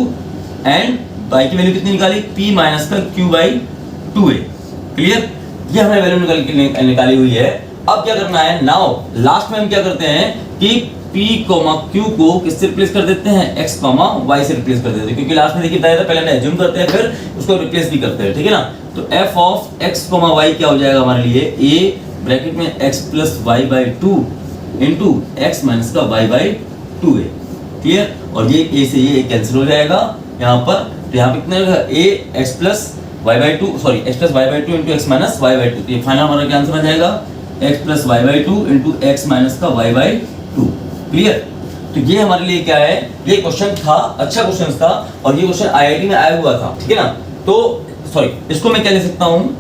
and y की वैल्यू कितनी निकाली, p माइनस का q बाई 2a। क्लियर। ये हमने वैल्यू निकाली हुई है। अब क्या करना है, नाउ लास्ट में हम क्या करते हैं कि p, q को किससे रिप्लेस कर देते हैं, x, y से रिप्लेस कर देते हैं, क्योंकि लास्ट में देखिए बताया था, पहले हम एज्यूम करते हैं फिर उसको रिप्लेस भी करते हैं, ठीक है ना। तो f ऑफ x, y क्या हो जाएगा हमारे लिए, a ब्रैकेट में x plus y by 2 into x minus का y बाई 2a। क्लियर। और ये a से ये कैंसिल हो जाएगा यहाँ पर, तो यहाँ पे कितना रहेगा, a x plus y by 2 sorry x plus y by 2 into x minus y by 2। तो ये फाइनल हमारा क्या आंसर आ जाएगा, x plus y by 2 into x minus का y बाई 2। क्लियर। तो ये हमारे लिए क्या है, ये क्वेश्चन था, अच्छा क्वेश्चन था, और ये क्वेश्चन आईआईटी में आया हुआ था, ठीक है ना। तो सॉरी, इसको मैं क्या लिख सकता हूँ,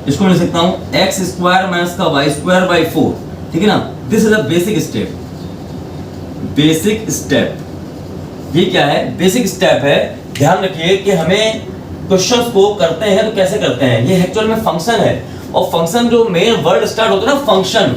इसको मैं लिख सकता हूँ x स्क्वायर माइनस का y स्क्वायर बाई 4, ठीक है ना। This is a basic step, basic step. ये क्या है, बेसिक स्टेप है। ध्यान रखिए कि हमें क्वेश्चंस को करते हैं तो कैसे करते हैं, ये एक्चुअल में फंक्शन है, और फंक्शन जो मेन वर्ड स्टार्ट होता है ना फंक्शन,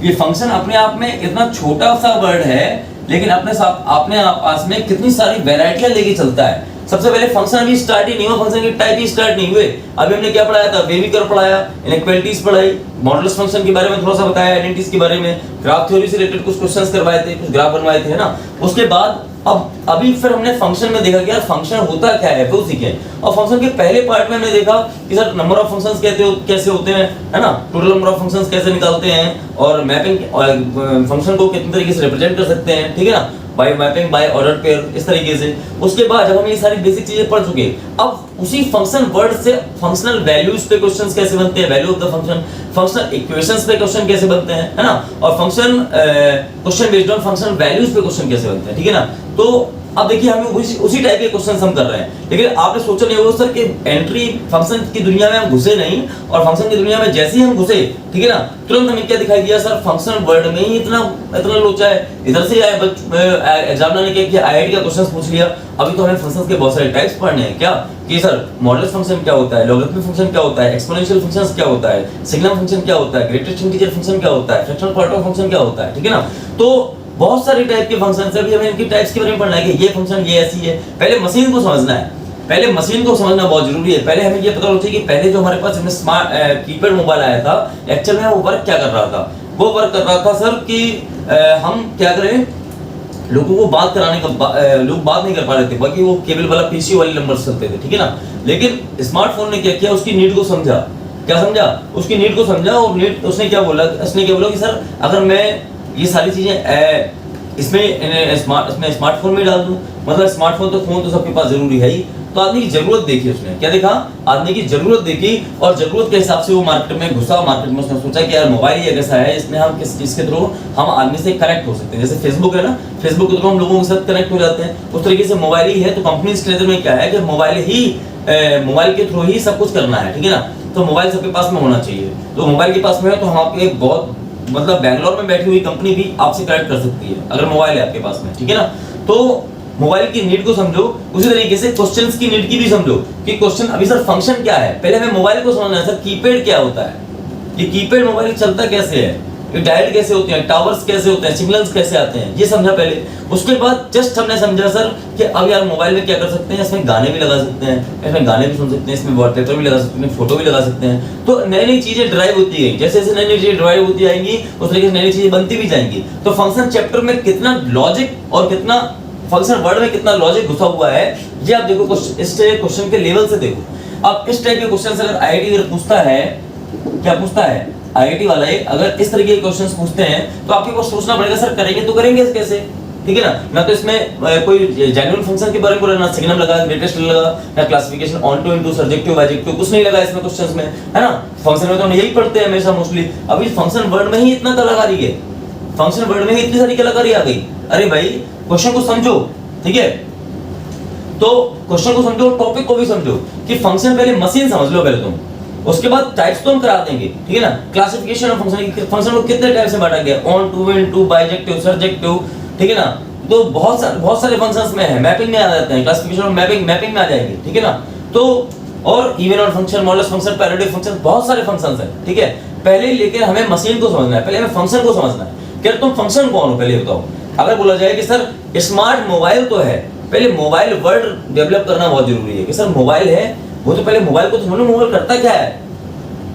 ये फंक्शन अपने आप में इतना छोटा सा वर्ड है, लेकिन अपने पास में कितनी सारी वैरायटियां लेके चलता है। सबसे पहले फंक्शन अभी स्टार्ट ही नहीं हुआ, फंक्शन के टाइप ही स्टार्ट नहीं हुए। अभी हमने क्या पढ़ाया था, वेवी कर्व पढ़ाया, इनइक्वालिटीज पढ़ाई, मॉडुलस फंक्शन के बारे में थोड़ा सा बताया, आइडेंटिटीज के बारे में, ग्राफ थ्योरी से रिलेटेड कुछ क्वेश्चंस करवाए थे, कुछ ग्राफ बनवाए थे, है ना। उसके बाद अब अभी फिर हमने फंक्शन में देखा कि यार फंक्शन होता क्या है, वो सीखे। और फंक्शन के पहले पार्ट में हमने देखा कि सर नंबर ऑफ फंक्शंस कैसे होते हैं, है ना, टोटल नंबर ऑफ फंक्शंस कैसे निकालते हैं, और मैपिंग फंक्शन को कितने तरीके से रिप्रेजेंट कर सकते हैं, ठीक है ना, by mapping, by order pair, इस तरीके से। उसके बाद जब हम ये सारी बेसिक चीजें पढ़ चुके, अब उसी फंक्शन वर्ड से फंक्शनल वैल्यूज पे क्वेश्चंस कैसे बनते हैं, value of the function, functional equations पे क्वेश्चन कैसे बनते हैं, है ना, और function question based on functional values पे क्वेश्चन कैसे बनते हैं, ठीक है ना। तो अब देखिए हमें उसी टाइप के क्वेश्चंस हम कर रहे हैं, लेकिन आपने सोचा नहीं होगा सर कि एंट्री फंक्शन की दुनिया में हम घुसे नहीं, और फंक्शन की दुनिया में जैसे ही हम घुसे, ठीक है ना, तुरंत हमें क्या दिखाई दिया, सर फंक्शन वर्ड में ही इतना लोचा है। इधर से एग्जामिनर ने क्या किया, आईआईटी का क्वेश्चन पूछ लिया। अभी तो हमें फंक्शंस के बहुत सारे टाइप्स पढ़ने हैं, क्या कि सर मॉडुलस फंक्शन क्या होता है, लॉगरिथमिक फंक्शन क्या होता है, एक्सपोनेंशियल फंक्शंस क्या होता है, सिग्नम फंक्शन क्या होता है, ग्रेटेस्ट इंटीजर फंक्शन क्या होता है, फ्रैक्शनल क्वाड्रेटिक फंक्शन क्या होता है, ठीक है ना। तो बहुत सारे टाइप के फंक्शंस है, अभी हमें इनकी टाइप्स के बारे में पढ़ना है कि ये फंक्शन ये ऐसी है। पहले मशीन को समझना है, पहले मशीन को समझना बहुत जरूरी है। पहले हमें ये पता होना चाहिए कि पहले जो हमारे पास स्मार्ट कीपैड मोबाइल आया था, एक्चुअल में वो वर्क क्या कर रहा था, वो वर्क कर रहा था सर कि हम क्या करें, लोगों को बात कराने का लोग बात नहीं कर पा रहे थे, बाकी वो केबल वाला पीसी वाले नंबर चलते थे, ठीक है ना। लेकिन स्मार्टफोन ने क्या किया, उसकी नीड को समझा, क्या समझा, उसकी नीड को समझा, और नीड उसने क्या बोला कि सर अगर मैं ये सारी चीजें इसमें स्मार्टफोन में डाल दूं, मतलब स्मार्टफोन तो फोन तो सबके पास जरूरी है ही, तो आदमी की जरूरत देखी उसने, क्या देखा, आदमी की जरूरत देखी और जरूरत के हिसाब से वो मार्केट में घुसा। मार्केट में उसने सोचा कि यार मोबाइल ही ऐसा है इसमें हम किस चीज के थ्रू हम आदमी से कनेक्ट हो सकते हैं। जैसे फेसबुक है ना, फेसबुक के थ्रू हम लोगों के साथ कनेक्ट हो जाते हैं, उस तरीके से मोबाइल ही है। तो कंपनी के नजर में क्या है कि मोबाइल के थ्रू ही सब कुछ करना है, ठीक है ना। तो मोबाइल सबके पास में होना चाहिए। तो मोबाइल के पास में है तो हम आपके बहुत मतलब बैंगलोर में बैठी हुई कंपनी भी आपसे कनेक्ट कर सकती है अगर मोबाइल है आपके पास में, ठीक है ना। तो मोबाइल की नीड को समझो, उसी तरीके से क्वेश्चंस की नीड की भी समझो कि क्वेश्चन अभी सर फंक्शन क्या है। पहले हमें मोबाइल को समझना है सर, कीपैड क्या होता है, ये कीपैड मोबाइल चलता कैसे है, ये डायल कैसे होते हैं, टावर्स कैसे होते हैं, सिग्नल्स कैसे आते हैं, ये समझा पहले। उसके बाद जस्ट हमने समझा सर कि अब यार मोबाइल में क्या कर सकते हैं, इसमें गाने भी लगा सकते हैं, इसमें गाने भी सुन सकते हैं, इसमें वॉलपेपर भी लगा सकते हैं, फोटो भी लगा सकते हैं। तो नई नई चीजें ड्राइव होती है, जैसे जैसे नई नई चीजें ड्राइव होती जाएंगी उस तरीके से नई नई चीजें बनती भी जाएंगी। तो फंक्शन चैप्टर में कितना लॉजिक और कितना फंक्शन वर्ड में कितना लॉजिक घुसा हुआ है, ये आप देखो इस क्वेश्चन के लेवल से देखो। अब इस टाइप के क्वेश्चन अगर आईआईटी पूछता है, क्या पूछता है आईआईटी वाला है, अगर इस तरीके के क्वेश्चंस पूछते हैं तो आपको सोचना पड़ेगा सर करेंगे तो करेंगे कैसे, ठीक है ना तो इसमें कोई जेन्युइन फंक्शन के बारे में बोला ना, सिग्नम लगा, ग्रेटेस्ट लगा, ना classification on to into subjective adjective, कुछ नहीं लगा इसमें क्वेश्चंस में, है ना। फंक्शन में तो हम यही पढ़ते हैं हमेशा मोस्टली। अभी फंक्शन वर्ड में ही इतना कलाकारी है, फंक्शन वर्ड में ही इतनी सारी कलाकारी आ गई। अरे भाई क्वेश्चन को समझो, ठीक है, तो क्वेश्चन को समझो, टॉपिक को भी समझो कि फंक्शन पहले मशीन समझ लो पहले तुम, उसके बाद टाइप्स तो हम करा देंगे, ठीक है ना। क्लासिफिकेशन ऑफ फंक्शन, फंक्शन को कितने टाइप से बांटा गया, on to into bijective subjective, ठीक है ना। तो बहुत सारे फंक्शंस में है, मैपिंग में आ जाते हैं, क्लासिफिकेशन और मैपिंग में आ जाएंगे, ठीक है ना। तो और इवन और फंक्शन, मॉडुलस फंक्शन, पैराडिक फंक्शन, बहुत सारे फंक्शंस हैं, ठीक है। पहले लेकर हमें मशीन को समझना है, पहले हमें फंक्शन को समझना है। क्या तुम फंक्शन कौन हो पहले बताओ। अगर बोला जाए कि सर स्मार्ट मोबाइल तो है, पहले मोबाइल वर्ड डेवलप करना बहुत जरूरी है कि सर मोबाइल है, वो तो पहले मोबाइल को समझो, मोबाइल करता क्या है,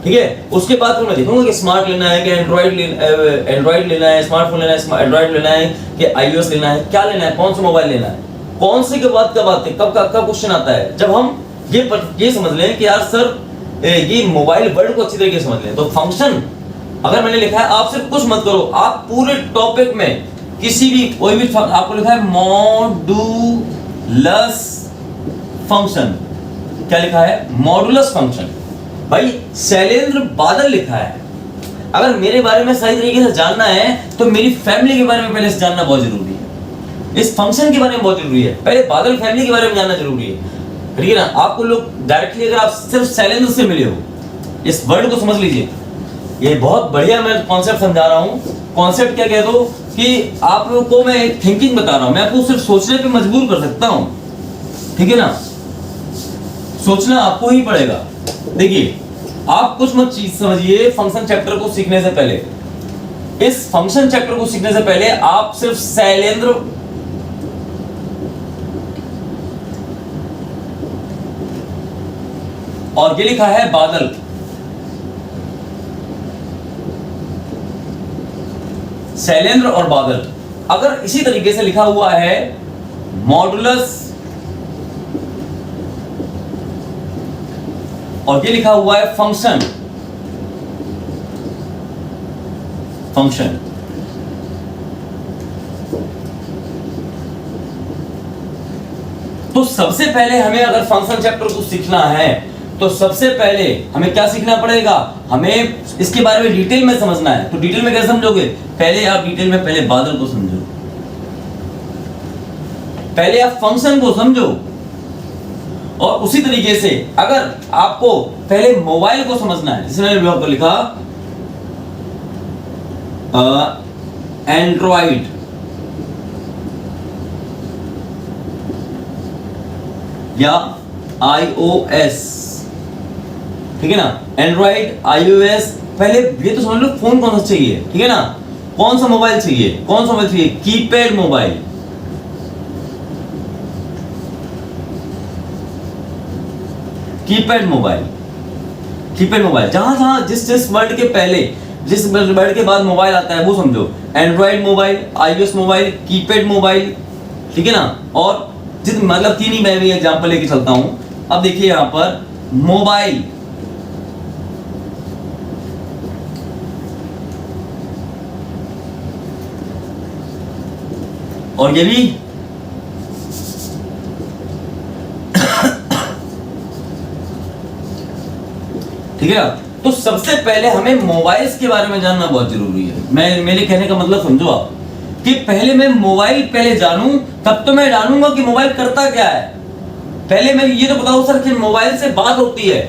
ठीक है। उसके बाद फिर मैं देखूंगा कि स्मार्ट लेना है कि एंड्रॉइड लेना है, स्मार्टफोन लेना है, एंड्रॉइड लेना है कि आईओएस लेना है, क्या लेना है, कौन सा मोबाइल लेना है, कौन से के बाद कब आते, कब क्वेश्चन आता है, जब हम ये समझ लें कि यार सर ये मोबाइल वर्ड को अच्छी तरीके से समझ लें। तो फंक्शन अगर मैंने लिखा है, आप सिर्फ कुछ मत करो, आप पूरे टॉपिक में किसी भी कोई भी आपको लिखा है मॉडुलस फंक्शन, क्या लिखा है, मॉडुलस फंक्शन, भाई शैलेंद्र बादल लिखा है। अगर मेरे बारे में सही तरीके से जानना है तो मेरी फैमिली के बारे में पहले से जानना बहुत जरूरी है, इस फंक्शन के बारे में बहुत जरूरी है, पहले बादल फैमिली के बारे में जानना जरूरी है, ठीक है ना। आपको लोग डायरेक्टली अगर आप सिर्फ शैलेंद्र से मिले हो, इस वर्ड को समझ लीजिए, ये बहुत बढ़िया मैं कॉन्सेप्ट समझा रहा हूँ। कॉन्सेप्ट क्या कह दो कि आप लोगों को मैं एक थिंकिंग बता रहा हूँ, मैं आपको सिर्फ सोचने पे मजबूर कर सकता हूँ, ठीक है ना, सोचना आपको ही पड़ेगा। देखिए आप कुछ मत चीज समझिए, फंक्शन चैप्टर को सीखने से पहले, इस फंक्शन चैप्टर को सीखने से पहले आप सिर्फ शैलेंद्र और ये लिखा है बादल, शैलेंद्र और बादल, अगर इसी तरीके से लिखा हुआ है मॉडुलस और ये लिखा हुआ है फंक्शन, तो सबसे पहले हमें अगर फंक्शन चैप्टर को सीखना है तो सबसे पहले हमें क्या सीखना पड़ेगा, हमें इसके बारे में डिटेल में समझना है। तो डिटेल में कैसे समझोगे, पहले आप डिटेल में पहले बादल को समझो, पहले आप फंक्शन को समझो, और उसी तरीके से अगर आपको पहले मोबाइल को समझना है, जिसमें मैंने आपको लिखा एंड्रॉइड, या iOS, ठीक है ना, एंड्रॉइड, iOS, पहले ये तो समझ लो फोन कौन सा चाहिए, ठीक है ना, कौन सा मोबाइल चाहिए, कीपैड मोबाइल, कीपैड मोबाइल, जहां जिस वर्ड के पहले, जिस वर्ड के बाद मोबाइल आता है वो समझो, Android mobile, iOS mobile, keypad mobile, ठीक है ना। और मतलब तीन ही मैं भी एग्जांपल लेके चलता हूं। अब देखिए यहां पर मोबाइल, और ये भी ठीक है ना। तो सबसे पहले हमें मोबाइल्स के बारे में जानना बहुत जरूरी है। मैं मेरे कहने का मतलब समझो आप, कि पहले मैं मोबाइल पहले जानूं, तब तो मैं जानूंगा कि मोबाइल करता क्या है। पहले मैं ये तो बताओ सर कि मोबाइल से बात होती है,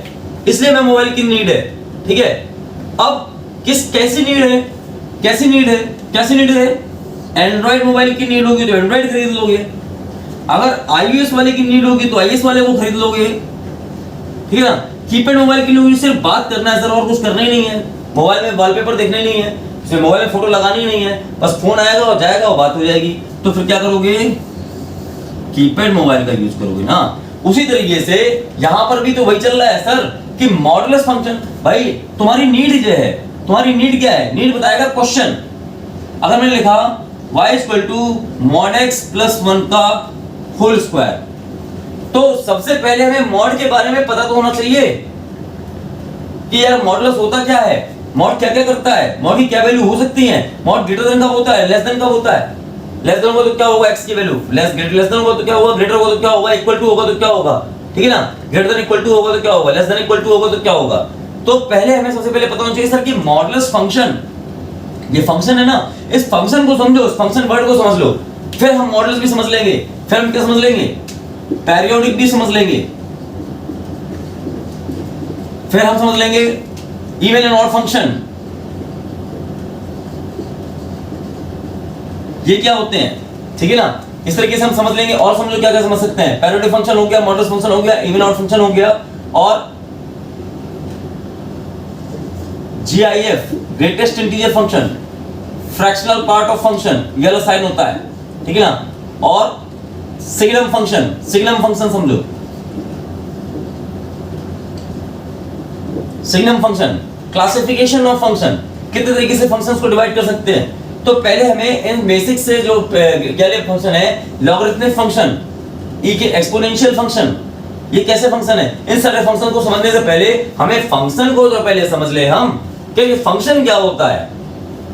इसलिए मैं मोबाइल की नीड है, ठीक है। अब कैसी नीड है, कैसी नीड है। एंड्रॉइड मोबाइल की नीड होगी तो एंड्रॉइड खरीद लोगे, अगर आईओएस वाले की नीड होगी तो आईओएस वाले को खरीद लोगे, ठीक है ना। कीपैड मोबाइल की नीड सिर्फ बात करना है सर, और कुछ करना ही नहीं है। मोबाइल में वॉलपेपर देखने नहीं है, इसमें मोबाइल में फोटो लगानी नहीं है, बस फोन आएगा और जाएगा और बात हो जाएगी। तो फिर क्या करोगे, कीपैड मोबाइल का यूज करोगे ना। उसी तरीके से यहां पर भी तो वही चल रहा है सर कि मॉडुलस फंक्शन। भाई तुम्हारी नीड जो है, तुम्हारी नीड क्या है, नीड बताएगा क्वेश्चन। अगर मैंने लिखा y = mod x + 1 का होल स्क्वायर, तो सबसे पहले हमें मॉड के बारे में पता तो होना चाहिए कि यार मॉडुलस होता क्या है, मॉड क्या क्या करता है, मॉड की क्या वैल्यू हो सकती है, मॉड ग्रेटर देन कब होता है, लेस देन कब होता है। लेस देन होगा तो क्या होगा, x की वैल्यू, लेस देन होगा तो क्या होगा, ग्रेटर होगा तो क्या होगा, इक्वल टू होगा तो क्या होगा, ठीक है ना। ग्रेटर देन इक्वल टू होगा तो क्या होगा, लेस देन इक्वल टू होगा तो क्या होगा। तो पहले हमें सबसे पहले पता होना चाहिए सर कि मॉडुलस फंक्शन, ये फंक्शन है ना, इस फंक्शन को समझो, इस फंक्शन वर्ड को समझ लो, फिर हम मॉडुलस भी समझ लेंगे, फिर हम क्या समझ लेंगे, पेरियोडिक भी समझ लेंगे, फिर हम समझ लेंगे इवन एंड ऑड फंक्शन, ये क्या होते हैं, ठीक है ना। इस तरीके से हम समझ लेंगे। और समझो क्या क्या समझ सकते हैं, पेरियोडिक फंक्शन हो गया, मॉडुलस फंक्शन हो गया, इवन ऑड फंक्शन हो गया, और GIF greatest integer function, fractional part of function, yellow sign होता है, ठीक है ना। और सिग्नम फंक्शन समझो, signum function, classification of function, कितने तरीके से फंक्शंस को डिवाइड कर सकते हैं। तो पहले हमें इन बेसिक से जो क्या फंक्शन है, लॉगरिथमिक फंक्शन, एक्सपोनेंशियल फंक्शन, ये कैसे फंक्शन है, इन सारे फंक्शन को समझने से पहले हमें फंक्शन को तो पहले समझ ले हम कि फंक्शन क्या होता है,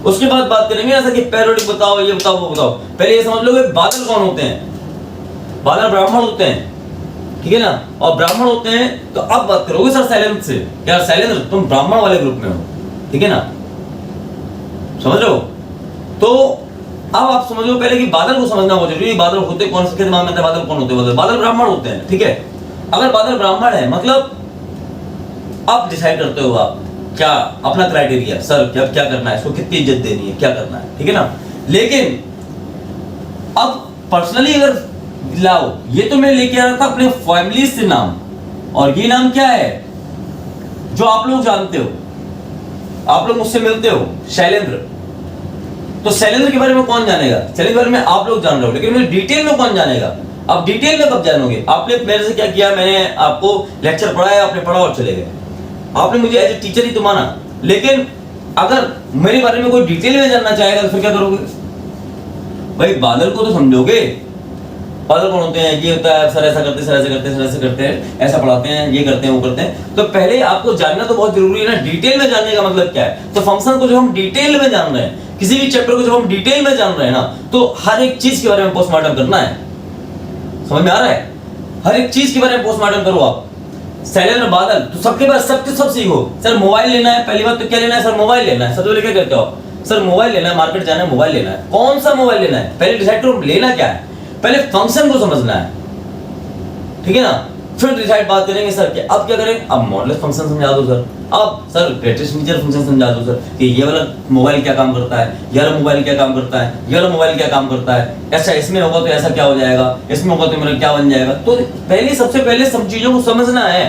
उसके बाद बात करेंगे ऐसा कि पेरियोडिक बताओ, ये बताओ, वो बताओ। पहले ये समझ लो कि बादल कौन होते हैं, बादल ब्राह्मण होते हैं, ठीक है ना। और ब्राह्मण होते हैं तो अब बात करोगे सर शैलेंद्र से, यार शैलेंद्र तुम ब्राह्मण वाले ग्रुप में हो, ठीक है ना, समझ लो। तो अब आप समझ लो पहले कि बादल को समझना बहुत जरूरी है। बादल होते कौन से, दिमाग में बादल कौन होते हैं, बादल ब्राह्मण होते हैं, ठीक है। अगर बादल ब्राह्मण है मतलब अब डिसाइड करते हो आप क्या अपना क्राइटेरिया, सर क्या क्या करना है, इसको कितनी इज्जत देनी है, क्या करना है, ठीक है ना। लेकिन अब पर्सनली अगर लाओ, ये तो मैं लेके आ रहा था अपने फैमिली से नाम, और ये नाम क्या है जो आप लोग जानते हो, आप लोग मुझसे मिलते हो, शैलेंद्र। तो शैलेंद्र के बारे में कौन जानेगा, शैलेंद्र के बारे में आप लोग जान रहे हो, लेकिन मैं डिटेल में कौन जानेगा। अब डिटेल में कब जानोगे, आपने मेरे से क्या किया, मैंने आपको लेक्चर पढ़ाया, आपने पढ़ा और चले गए, आपने मुझे एज ए टीचर ही तो माना। लेकिन अगर मेरे बारे में कोई डिटेल में जानना चाहेगा तो फिर क्या करोगे, भाई बादल को तो समझोगे, बादल कौन होते हैं, ये होता है, सर ऐसा करते हैं, सर ऐसा करते हैं, सर ऐसा करते हैं, ऐसा पढ़ाते हैं, ये करते हैं, वो करते हैं। तो पहले आपको जानना तो बहुत जरूरी है ना, डिटेल में जानने का मतलब क्या है। तो फंक्शन को जब हम डिटेल में जान रहे हैं, किसी भी चैप्टर को जब हम डिटेल में जान रहे हैं ना, तो हर एक चीज के बारे में पोस्टमार्टम करना है, समझ में आ रहा है, हर एक चीज के बारे में पोस्टमार्टम करो आप। शैलेंद्र बादल तो सबके पास सब सीखो। सर मोबाइल लेना है, पहली बात तो क्या लेना है, सर मोबाइल लेना है। सबसे पहले क्या कहते हो, सर मोबाइल लेना है, मार्केट जाना है, मोबाइल लेना है। कौन सा मोबाइल लेना है, पहले डिसाइड करो लेना क्या है, पहले फंक्शन को समझना है, ठीक है ना। फिर डिसाइड बात करेंगे सर कि अब क्या करें, अब मॉडुलस फंक्शन समझा दो सर, अब सर ग्रेटेस्ट इंटीजर फंक्शन समझा दो सर कि ये वाला मोबाइल क्या काम करता है, ये वाला मोबाइल क्या काम करता है, ये वाला मोबाइल क्या काम करता है, ऐसा इसमें होगा तो ऐसा क्या हो जाएगा, इसमें होगा तो मेरा क्या बन जाएगा। तो पहले सबसे पहले सब चीजों को समझना है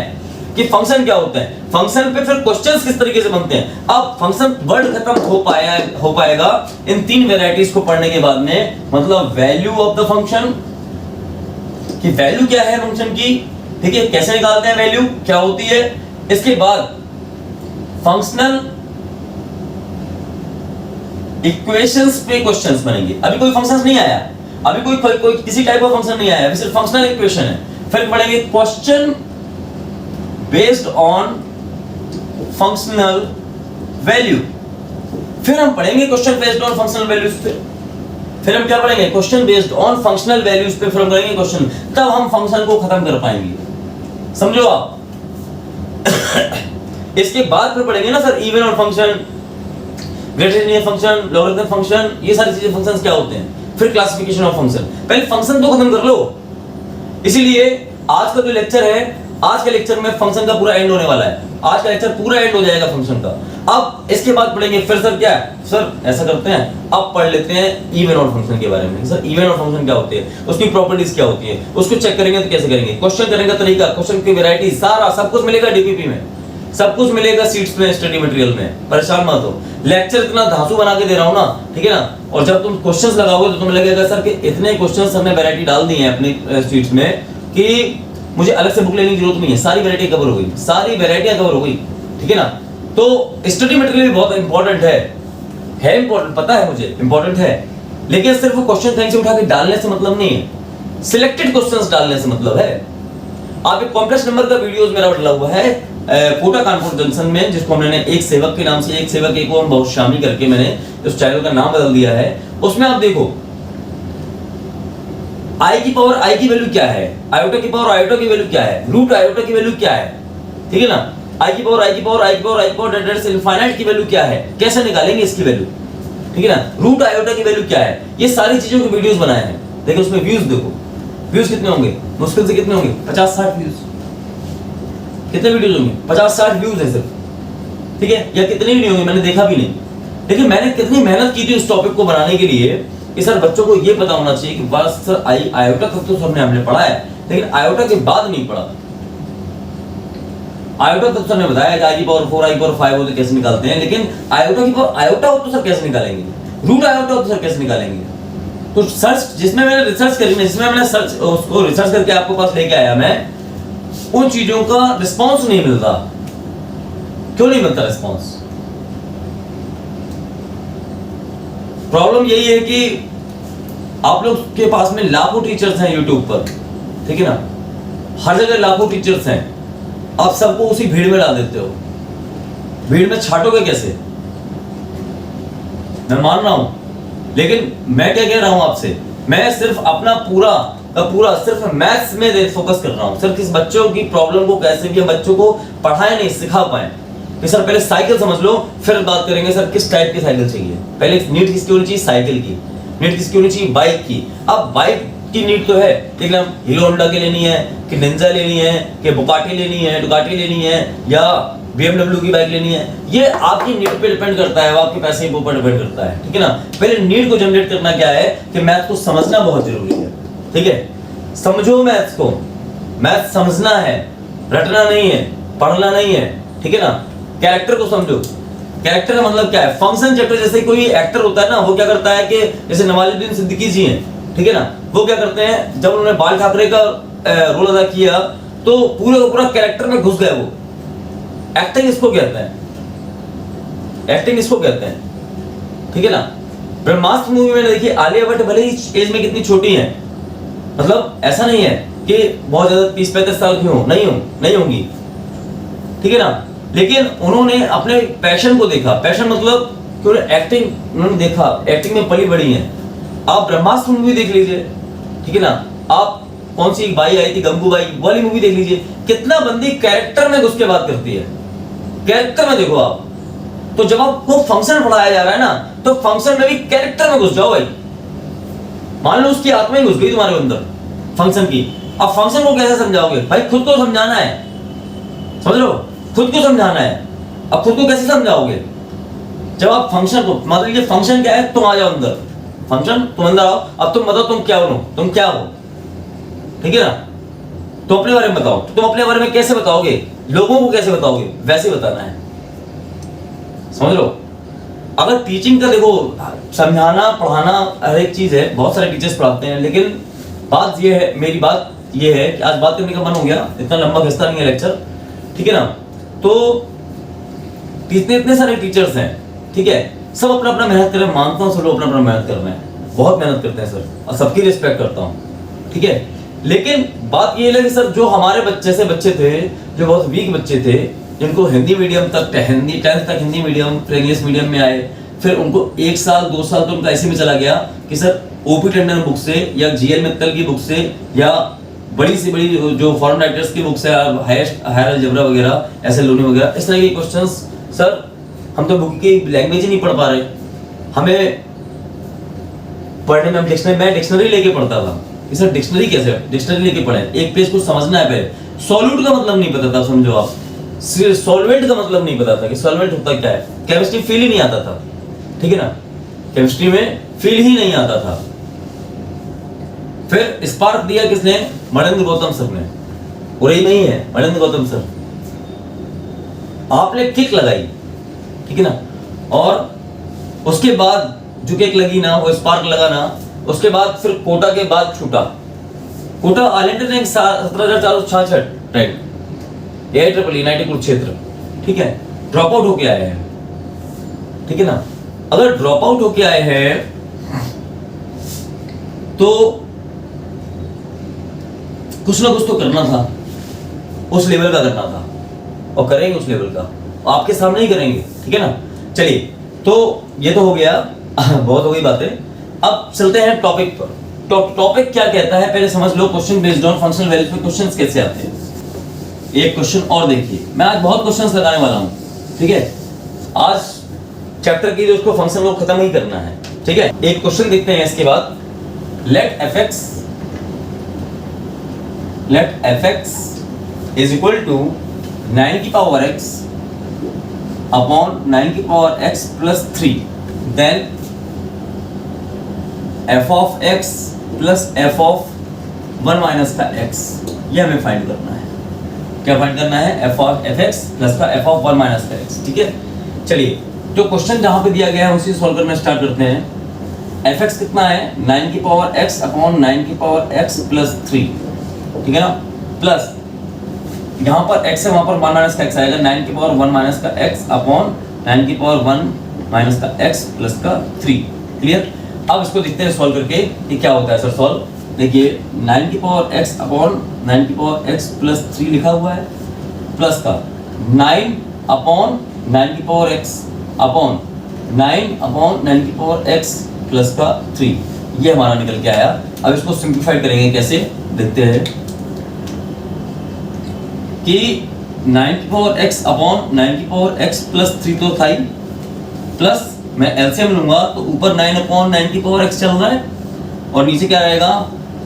कि फंक्शन क्या होता है, फंक्शन पे फिर क्वेश्चंस किस तरीके से बनते हैं। अब फंक्शन वर्ड खत्म हो पाएगा इन तीन वेराइटीज को पढ़ने के बाद में, मतलब वैल्यू ऑफ द फंक्शन, कि वैल्यू क्या है फंक्शन की, ठीक है, कैसे निकालते हैं वैल्यू, क्या होती है। इसके बाद फंक्शनल इक्वेशंस पे क्वेश्चंस बनेंगे। अभी कोई फंक्शंस नहीं आया, अभी कोई किसी टाइप का फंक्शन नहीं आया, अभी सिर्फ फंक्शनल इक्वेशन है। फिर पढ़ेंगे question based on functional value, फिर हम पढ़ेंगे question based on functional values पे, फिर हम क्या पढ़ेंगे question based on functional values पे, फिर हम करेंगे क्वेश्चन, तब हम फंक्शन को खत्म कर पाएंगे, समझो आप। इसके बाद फिर पढ़ेंगे ना सर इवन और function, greater function, logarithm function, ये सारी चीजें फंक्शंस क्या होते हैं, फिर क्लासिफिकेशन ऑफ फंक्शन। पहले फंक्शन तो खत्म कर लो। इसीलिए आज का जो लेक्चर है, आज के लेक्चर में फंक्शन का पूरा एंड होने वाला है। आज का लेक्चर पूरा एंड हो जाएगा फंक्शन का। अब इसके बाद पढ़ेंगे फिर सर क्या है, सर ऐसा करते हैं अब पढ़ लेते हैं इवन और फंक्शन के बारे में। सर इवन और फंक्शन क्या होते हैं, उसकी प्रॉपर्टीज क्या होती है, उसको चेक करेंगे तो कैसे करेंगे, क्वेश्चन करने का तरीका, क्वेश्चन की वैरायटी, सारा सब कुछ मिलेगा डीपीपी में, सब कुछ मिलेगा सीट्स में, स्टडी मटेरियल में। परेशान मत हो, लेक्चर इतना धांसू बना के दे रहा हूं ना, ठीक है ना। और जब तुम क्वेश्चंस लगाओगे तो तुम्हें लगेगा सर कि इतने क्वेश्चंस हमने वैरायटी डाल दी है अपनी सीट्स में कि मुझे अलग से बुक लेने की जरूरत नहीं है, सारी वैरायटी कवर हो गई, सारी वैरायटियां कवर हो गई, ठीक है ना। तो स्टडी मटेरियल भी बहुत इंपॉर्टेंट है इंपॉर्टेंट, पता है मुझे इंपॉर्टेंट है, लेकिन सिर्फ वो क्वेश्चन कहीं से उठा के डालने से मतलब नहीं है, सिलेक्टेड क्वेश्चंस डालने से मतलब है। आप एक कॉम्प्लेक्स नंबर का वीडियोस मेरा डला हुआ है कोटा कानपुर जंक्शन में, जिसको मैंने एक सेवक के नाम से, एक सेवक एक और बहुत शामिल करके मैंने उस चैनल का नाम बदल दिया है। उसमें आप देखो आई की पावर आई की वैल्यू क्या है, आयोटा की पावर आयोटा की वैल्यू क्या है, रूट आयोटा की वैल्यू क्या है, ठीक है ना। आई की पावर आई की पावर आई की पावर आई की पावर डेट से इनफाइनाइट की वैल्यू क्या है, कैसे निकालेंगे इसकी वैल्यू, ठीक है ना। रूट आयोटा की वैल्यू क्या है, ये सारी चीजों के वीडियोस बनाए हैं। देखो उसमें व्यूज देखो, व्यूज कितने होंगे, मुश्किल से कितने होंगे 50-60 व्यूज। कितने वीडियोस होंगे, 50-60 व्यूज है सिर्फ, ठीक है, या कितने भी नहीं होंगे मैंने देखा भी नहीं। लेकिन मैंने कितनी मेहनत की थी उस टॉपिक को बनाने के लिए कि सर बच्चों को ये पता होना चाहिए कि बस सर आयोटा तक तो सबने हमने पढ़ा है, लेकिन आयोटा के बाद नहीं पढ़ा। आयोटा तक सबने बताया कि आई की पावर 4 आई की पावर 5 हो तो कैसे निकालते हैं, लेकिन आयोटा की पावर आयोटा हो तो सर कैसे निकालेंगे, रूट आयोटा हो तो सर कैसे निकालेंगे। तो सर्च जिसमें मैंने रिसर्च करी, जिसमें मैंने सर्च उसको रिसर्च करके आपको पास लेके आया मैं, उन चीजों का रिस्पांस नहीं मिलता। क्यों नहीं मिलता रिस्पांस? प्रॉब्लम यही है कि आप लोग के पास में लाखों टीचर्स हैं यूट्यूब पर, ठीक है ना, हर जगह लाखों टीचर्स हैं, आप सबको उसी भीड़ में डाल देते हो। भीड़ में छाटोगे कैसे? मैं मान रहा हूं, लेकिन मैं क्या कह रहा हूं आपसे, मैं सिर्फ अपना पूरा सिर्फ मैथ्स में फोकस कर रहा हूं, सिर्फ इस बच्चों की प्रॉब्लम को कैसे भी हम बच्चों को पढ़ाए नहीं सिखा पाए। कि सर पहले साइकिल समझ लो, फिर बात करेंगे सर किस टाइप की साइकिल चाहिए। पहले नीड किसकी होनी चाहिए, साइकिल की। नीड किसकी होनी चाहिए, बाइक की। अब बाइक की नीड तो है, लेकिन हम हीरो होंडा की लेनी है कि निंजा लेनी है कि बुगाटी लेनी है, डुगाटी लेनी है या BMW की बाइक लेनी है, ये आपकी नीड पे डिपेंड करता है, आपके पैसे के ऊपर डिपेंड करता है, ठीक है ना। पहले नीड को जनरेट करना क्या है कि मैथ को समझना बहुत जरूरी है, ठीक है। समझो मैथ्स को, मैथ समझना है, रटना नहीं है, पढ़ना नहीं है, ठीक है ना। कैरेक्टर को समझो, कैरेक्टर का मतलब क्या है, फंक्शन चैप्टर जैसे कोई एक्टर होता है ना, वो क्या करता है कि जैसे नवाजुद्दीन सिद्दीकी जी हैं, ठीक है ना, वो क्या करते हैं जब उन्होंने बाल ठाकरे का रोल अदा किया तो पूरे का पूरा कैरेक्टर में घुस गए वो। एक्टिंग इसको कहते हैं, एक्टिंग इसको कहते हैं, ठीक है ना। ब्रह्मास्त्र मूवी में देखिए आलिया भट्ट भले ही एज में कितनी छोटी है, मतलब ऐसा नहीं है कि बहुत ज्यादा 30-35 साल की हो, नहीं होंगी, ठीक है ना, लेकिन उन्होंने अपने पैशन को देखा। पैशन मतलब कि उन्होंने एक्टिंग उन्होंने देखा, एक्टिंग में पली बड़ी है। आप ब्रह्मास्त्र मूवी देख लीजिए, ठीक है ना, आप कौन सी बाई आई थी गंगूबाई वाली मूवी देख लीजिए, कितना बंदी कैरेक्टर में घुस के बात करती है, कैरेक्टर में देखो आप। तो जब आपको फंक्शन पढ़ाया जा रहा है ना, तो फंक्शन में भी कैरेक्टर में घुस जाओ भाई। मान लो उसकी आत्मा ही घुस गई तुम्हारे अंदर फंक्शन की, अब फंक्शन को कैसे समझाओगे भाई? खुद को समझाना है, समझ लो, खुद को समझाना है। अब खुद को कैसे समझाओगे? जब आप फंक्शन को, मान लीजिए फंक्शन क्या है, तुम आ जाओ अंदर, फंक्शन तुम अंदर आओ, अब तुम बताओ तुम क्या हो, तुम क्या हो, ठीक है ना। तुम अपने बारे में बताओ, तुम अपने बारे में कैसे बताओगे, लोगों को कैसे बताओगे, वैसे बताना है, समझ लो। अगर टीचिंग का देखो, समझाना पढ़ाना हर एक चीज है, बहुत सारे टीचर्स पढ़ाते हैं, लेकिन बात ये है, मेरी बात ये है कि आज बात करने का मन हो गया, इतना लंबा खिंचता नहीं है लेक्चर, ठीक है ना। तो इतने सारे टीचर्स हैं, ठीक है, सब अपना अपना मेहनत कर रहे हैं, मानता हूँ सब लोग अपना अपना मेहनत कर रहे हैं, बहुत मेहनत करते हैं सर, और सबकी रिस्पेक्ट करता हूँ, ठीक है। लेकिन बात ये है कि सर जो हमारे बच्चे थे, जो बहुत वीक बच्चे थे, जिनको हिंदी मीडियम तक, हिंदी 10th तक हिंदी मीडियम, फिर इंग्लिश मीडियम में आए, फिर उनको 1 साल 2 साल तो उनका ऐसे में चला गया कि सर ओपी टंडन बुक से या GL मित्तल की बुक से या बड़ी से बड़ी जो फॉरेन राइटर्स की बुक्स है, हायर अलजेब्रा वगैरह, ऐसे लोनी वगैरह, इस तरह के क्वेश्चंस, सर हम तो बुक की लैंग्वेज ही नहीं पढ़ पा रहे, हमें पढ़ने में मैं डिक्शनरी लेके पढ़ता था कि सर डिक्शनरी कैसे, डिक्शनरी लेके पढ़े, एक पेज को समझना है पहले। सॉल्यूट का मतलब नहीं पता था, समझो आप, सॉल्वेंट का मतलब नहीं पता था कि सॉल्वेंट होता क्या है, केमिस्ट्री फील ही नहीं आता था, ठीक है ना, केमिस्ट्री में फील ही नहीं आता था। फिर स्पार्क दिया किसने? मणिन्द्र गौतम सर ने, और यही नहीं है मणिन्द्र गौतम सर, आपने किक लगाई, ठीक है ना, और उसके बाद जो किक लगी ना, वो स्पार्क लगा ना, उसके बाद फिर कोटा के बाद छूटा, कोटा आइलैंड ने 17,466 रैंक, AIEEE यूनाइटेड कुरुक्षेत्र, ठीक है, ड्रॉप आउट होके आए हैं, ठीक है ना। अगर ड्रॉप आउट होके आए हैं तो कुछ ना कुछ तो करना था, उस लेवल का करना था, और करेंगे उस लेवल का, आपके सामने ही करेंगे, ठीक है ना। चलिए, तो ये तो हो गया, बहुत हो गई बातें। अब चलते हैं टॉपिक पर। टॉपिक क्या कहता है पहले समझ लो। Question based on functional values में क्वेश्चंस कैसे आते हैं। एक क्वेश्चन और देखिए, मैं आज बहुत क्वेश्चंस लगाने वाला हूं, ठीक है। आज चैप्टर की जो उसको फंक्शन को खत्म ही करना है, ठीक है। एक क्वेश्चन देखते हैं इसके बाद। Let fx is equal to 9 की पावर x अपॉन 9 की power x plus 3, then f of x plus f of 1 minus का x, ये हमें फाइंड करना है। क्या फाइंड करना है? f of fx प्लस का f of 1 माइनस का x, ठीक है। चलिए, जो क्वेश्चन जहां पे दिया गया है उसी सॉल्व करना स्टार्ट करते हैं। fx कितना है? 9 की पावर x अपॉन 9 की पावर x प्लस 3, ठीक है ना, प्लस यहाँ पर x है, वहां पर 1 माइनस का x आएगा, 9 की पावर 1 माइनस का x अपॉन 9 की पावर 1 माइनस का x प्लस का 3। क्लियर? अब इसको देखते हैं सॉल्व करके ये क्या होता है सर सॉल्व। देखिए, 9 की पावर x अपॉन 9 की पावर x प्लस 3 लिखा हुआ है, प्लस का 9 अपॉन 9 की पावर x अपॉन 9 अपॉन 9 की पावर x प्लस का 3, ये हमारा निकल के आया। अब इसको सिंप्लीफाई करेंगे, कैसे देखते हैं कि 9 की पावर x अपॉन 9 की पावर x प्लस 3 तो था ही, प्लस मैं एलसीएम लूंगा तो ऊपर 9 अपॉन 9 की पावर x चल रहा है, और नीचे क्या रहेगा?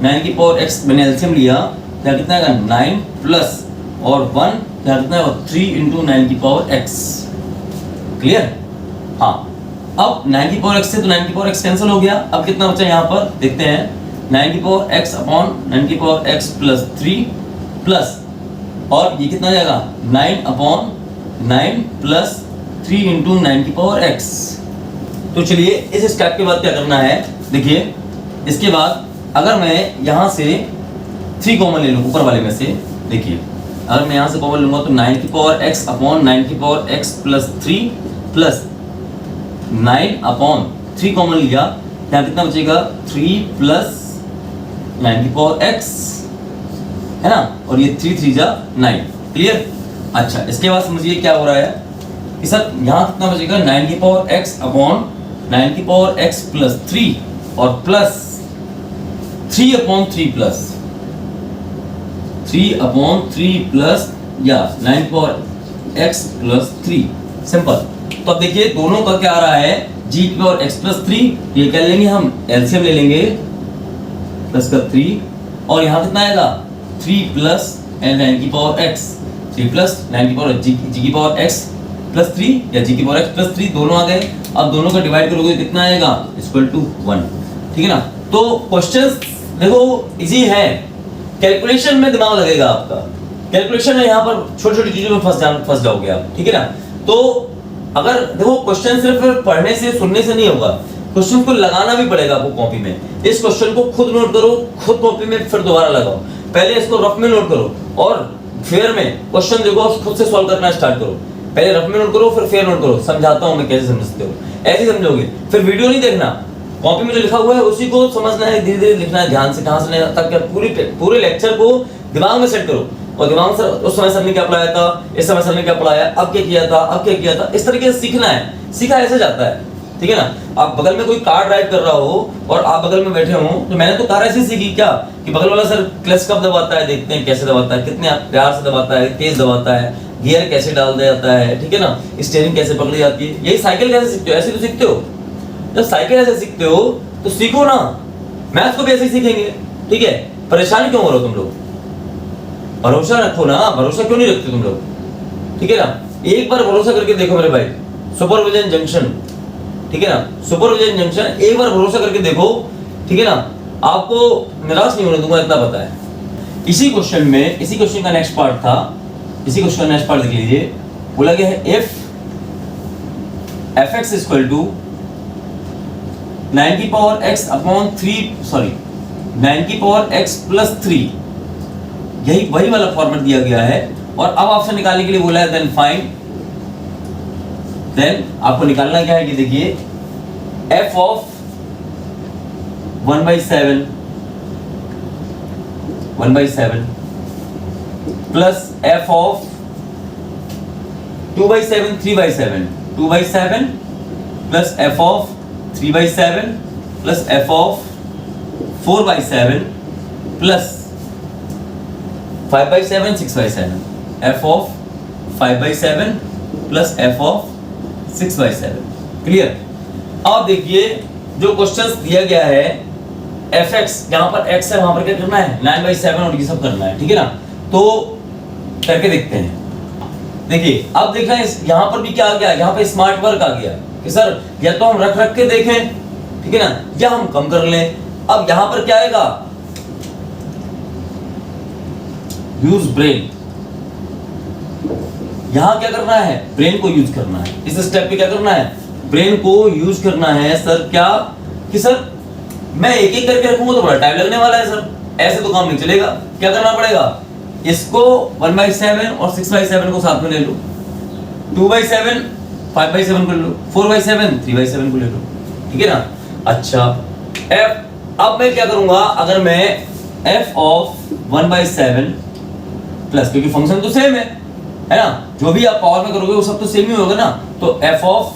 9 की पावर x, मैंने एलसीएम लिया, क्या कितना आएगा? 9 प्लस और 1 क्या कितना है? 3 इंटू 9 की पावर x। क्लियर? हाँ, अब 9 की पावर x से तो 9 की पावर x कैंसिल हो गया। अब कितना बचा यहाँ पर देखते हैं, 9 की पावर x अपॉन 9 की पावर x प्लस 3 प्लस, और ये कितना जाएगा? 9 अपॉन 9 प्लस 3 इंटू 9 की पावर x। तो चलिए, इस स्टेप के बाद क्या करना है, देखिए इसके बाद अगर मैं यहाँ से 3 कॉमन ले लूँ ऊपर वाले में से, देखिए अगर मैं यहाँ से कॉमन लूंगा तो 9 की पावर x अपॉन 9 की power x plus 3 plus 9 upon 3 common लिया, यहाँ कितना बचेगा? 3 प्लस 9 की पावर x, है ना, और ये 3 3 जा 9। क्लियर? अच्छा, इसके बाद समझिए क्या हो रहा है कि सर यहाँ कितना बचेगा? 9 की पावर x अपॉन 9 की पावर x प्लस 3 और plus 3 upon 3 plus 3 upon 3 plus या 9 की पावर x प्लस 3। सिंपल। तो अब देखिए दोनों का क्या आ रहा है? g की पावर x प्लस 3, ये क्या लेंगे हम? एलसीएम ले लेंगे, प्लस का 3, और यहाँ कितना आएगा? 3 प्लस 9 की पावर x, 3 प्लस 9 की पावर g की पावर x प्लस 3 या g की पावर x प्लस 3, दोनों आ गए। अब दोनों का डिवाइड करोगे कितना आएगा? इक्वल टू 1, ठीक है ना। तो क्वेश्चंस देखो इजी है, कैलकुलेशन में दिमाग लगेगा आपका, कैलकुलेशन में यहाँ पर छोटी छोटी चीजों में फंस जाओगे आप, ठीक है ना। तो अगर देखो क्वेश्चन सिर्फ पढ़ने से सुनने से नहीं होगा, क्वेश्चन को लगाना भी पड़ेगा आपको कॉपी में। इस क्वेश्चन को खुद नोट करो, खुद कॉपी में, फिर दोबारा लगाओ। पहले इसको रफ में नोट करो और फेयर में क्वेश्चन देखो, खुद से सॉल्व करना स्टार्ट करो। पहले रफ में नोट करो, फिर फेयर नोट करो। समझाता हूं मैं कैसे समझते हो, ऐसे समझोगे। फिर वीडियो नहीं देखना, कॉपी में जो लिखा हुआ है उसी को समझना है, धीरे धीरे लिखना है ध्यान से, कहां से तक पूरे लेक्चर को दिमाग में सेट करो। और दिमाग से उस समय सर ने क्या पढ़ाया था, इस समय सर ने क्या पढ़ाया, अब क्या किया था, अब क्या किया था, इस तरीके से सीखना है। सीखा ऐसे जाता है, ठीक है ना। आप बगल में कोई कार ड्राइव कर रहा हो और आप बगल में बैठे हो, तो मैंने तो कार ऐसे सीखी क्या कि बगल वाला सर क्लच कब दबाता है, देखते हैं कैसे दबाता है, कितने प्यार से दबाता है, तेज दबाता है, गियर कैसे डाल दिया जाता है, ठीक है ना, स्टीयरिंग कैसे पकड़ी जाती है। यही साइकिल कैसे सीखते हो, ऐसे तो सीखते हो। जब साइकिल ऐसे सीखते हो तो सीखो ना, मैथ्स को भी ऐसे ही सीखेंगे, ठीक है। परेशान क्यों हो रहे हो तुम लोग, भरोसा रखो ना, भरोसा क्यों नहीं रखते तुम लोग, ठीक है ना। एक बार भरोसा करके देखो मेरे भाई, सुपरविजन जंक्शन, ठीक है ना, सुपरविजन जंक्शन एक बार भरोसा करके देखो, ठीक है ना, आपको निराश नहीं होने दूंगा, इतना पता है। इसी क्वेश्चन में, इसी क्वेश्चन का नेक्स्ट पार्ट था, इसी क्वेश्चन का नेक्स्ट पार्ट देख लीजिए। बोला गया है इफ fx इक्वल टू 9 की पावर x अपॉन 3, सॉरी 9 की पावर x प्लस 3, यही वही वाला फॉर्मेट दिया गया है। और अब ऑप्शन निकालने के लिए बोला है देन फाइंड, देन आपको निकालना क्या है कि देखिए f of 1/7 plus f of 2/7 3/7 2/7 plus f of 3/7 plus f of 4/7 plus 5/7 6/7 f of 5/7 plus f of 6/7। Clear. अब देखिए जो क्वेश्चंस दिया गया है fx, जहां पर x है वहां पर क्या करना है 9/7 और ये सब करना है, ठीक है ना। तो करके देखते हैं। देखिए अब देख रहे हैं यहां पर भी क्या आ गया, यहां पे स्मार्ट वर्क आ गया कि सर या तो हम रख के देखें, ठीक है ना, या हम कम कर लें। अब यहां पर क्या आएगा, यूज ब्रेन। यहां क्या करना है, ब्रेन को यूज करना है। इस स्टेप पे क्या करना है, ब्रेन को यूज करना है। सर क्या कि सर मैं एक एक करके रखूंगा तो बड़ा टाइम लगने वाला है सर, ऐसे तो काम नहीं चलेगा। क्या करना पड़ेगा, इसको 1/7 और 6/7 को साथ में ले लो, 2/7 5/7 को ले लो, 4/7 3/7 को ले लो, ठीक है ना। अच्छा अब मैं क्या करूंगा, अगर मैं f ऑफ 1/7 प्लस, क्योंकि फंक्शन तो सेम है ना, जो भी आप पावर में करोगे वो सब तो सेम ही होगा ना, तो f ऑफ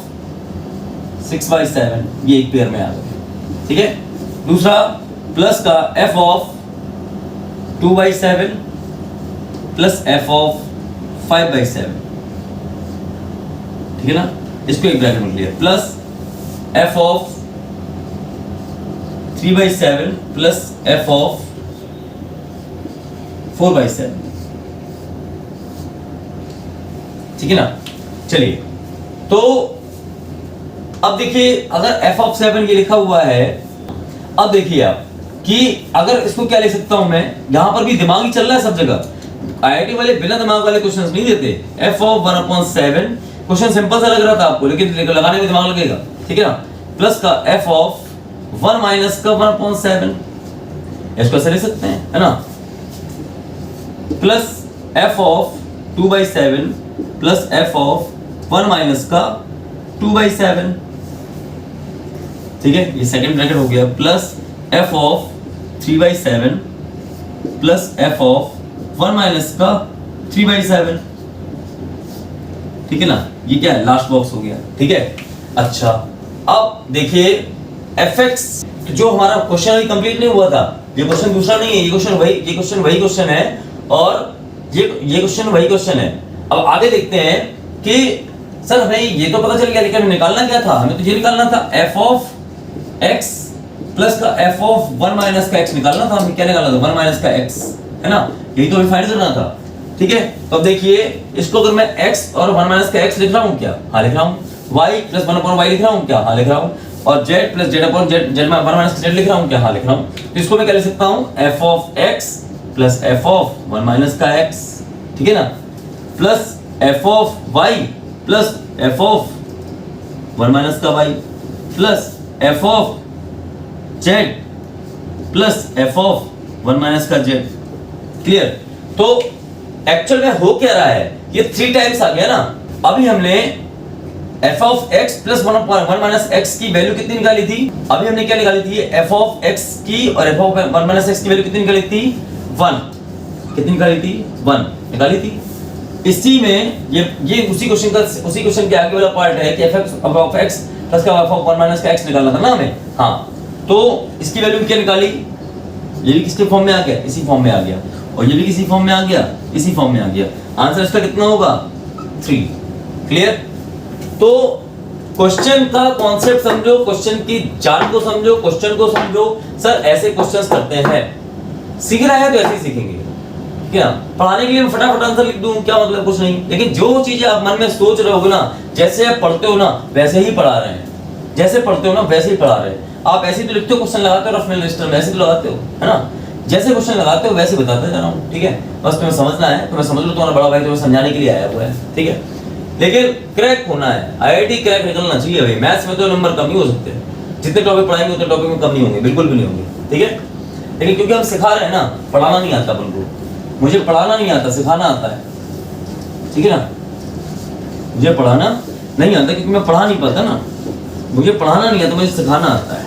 6/7 ये एक पेयर में आ गया, ठीक है। दूसरा प्लस का f of 2/7 plus f of 5/7, ठीक है ना। इसको एक ब्रैकेट में लिया, plus f of 3/7 plus f of 4/7, ठीक है ना। चलिए तो अब देखिए अगर f ऑफ 7 ये लिखा हुआ है, अब देखिए आप कि अगर इसको क्या लिख सकता हूं मैं, यहां पर भी दिमाग ही चल रहा है सब जगह। आईआईटी वाले बिना दिमाग वाले क्वेश्चंस नहीं देते। f ऑफ 1/7 क्वेश्चन सिंपल सा लग रहा था आपको, लेकिन लगाने में दिमाग लगेगा, ठीक है ना। प्लस का f ऑफ 1 माइनस का 1/7, इसको ऐसे लिख सकते हैं, है ना। Plus f of 2/7 plus f of 1 minus का 2/7, ठीक है, ये सेकंड ब्रैकेट हो गया। Plus f of 3/7 plus f of 1 minus का 3/7, ठीक है ना। ये क्या है, लास्ट बॉक्स हो गया, ठीक है। अच्छा अब देखिए fx, जो हमारा क्वेश्चन अभी कंप्लीट नहीं हुआ था, ये क्वेश्चन दूसरा नहीं है, ये क्वेश्चन वही क्वेश्चन है, और ये क्वेश्चन वही क्वेश्चन है। अब आगे देखते हैं कि सर हमें ये तो पता चल गया, लेकिन निकालना क्या था, हमें तो ये निकालना था f ऑफ x प्लस का f ऑफ 1 माइनस का x निकालना था। हमें क्या निकालना था, 1 माइनस का x, है ना, यही तो हमें फाइंड करना था, ठीक है। तो अब देखिए इसको अगर मैं x और 1 माइनस का x लिख रहा हूं क्या, हाँ लिख रहा हूं। y प्लस 1/y लिख रहा हूं क्या, हाँ लिख रहा हूं। और z प्लस z में 1 माइनस का z लिख रहा हूं क्या, हाँ लिख रहा हूं। तो इसको मैं क्या लिख सकता हूं, f of x plus f of 1 minus का x, ठीक है ना, plus f of y plus f of 1 minus का y plus f of z plus f of 1 minus का z। क्लियर। तो एक्चुअल में हो क्या रहा है, ये 3 टाइम्स आ गया ना। अभी हमने f of x plus 1 minus x की वैल्यू कितनी निकाली थी, अभी हमने क्या निकाली थी, f ऑफ x की और f ऑफ 1 माइनस x की वैल्यू कितनी निकाली थी, 1। कितनी निकाली थी, 1 निकाली थी। इसी में ये उसी क्वेश्चन के आगे वाला पार्ट है कि f ऑफ x प्लस का f of 1 माइनस का x निकालना था ना हमें। हाँ, तो इसकी वैल्यू क्या निकाली, ये भी किसके फॉर्म में आ गया, इसी फॉर्म में आ गया, और ये भी किसी फॉर्म में आ गया, इसी फॉर्म में आ गया। आंसर इसका कितना होगा 3। क्लियर। तो क्वेश्चन का कॉन्सेप्ट समझो, क्वेश्चन की जान को समझो, क्वेश्चन को समझो। सर ऐसे क्वेश्चंस करते हैं, सीख रहे हैं तो ऐसे ही सीखेंगे। क्या पढ़ाने के लिए फटाफट आंसर लिख दूं क्या मतलब, कुछ नहीं। लेकिन जो चीजें आप मन में सोच रहे हो ना, जैसे आप पढ़ते हो ना वैसे ही पढ़ा रहे हैं, जैसे पढ़ते हो ना वैसे ही पढ़ा रहे हैं। आप ऐसे ही तो लिखते हो, क्वेश्चन लगाते हो रफ रजिस्टर में, ऐसे तो लगाते हो, है ना। जैसे क्वेश्चन लगाते हो वैसे बताते जा रहा हूँ, ठीक है। बस तुम्हें समझना है, तुम्हें समझ लो, तुम्हारा बड़ा भाई तुम्हें समझाने के लिए आया हुआ है, ठीक है। लेकिन क्रैक होना है, आईआईटी क्रैक निकलना चाहिए भाई। मैथ्स में तो नंबर कम ही हो सकते हैं, जितने टॉपिक पढ़ाएंगे उतने टॉपिक में कम नहीं होंगे, बिल्कुल भी नहीं होंगे, ठीक है। लेकिन क्योंकि हम सिखा रहे हैं ना, पढ़ाना नहीं आता अपन को, मुझे पढ़ाना नहीं आता, सिखाना आता है, ठीक है ना। मुझे पढ़ाना नहीं आता क्योंकि मैं पढ़ा नहीं पाता ना, मुझे पढ़ाना नहीं आता, मुझे सिखाना आता है।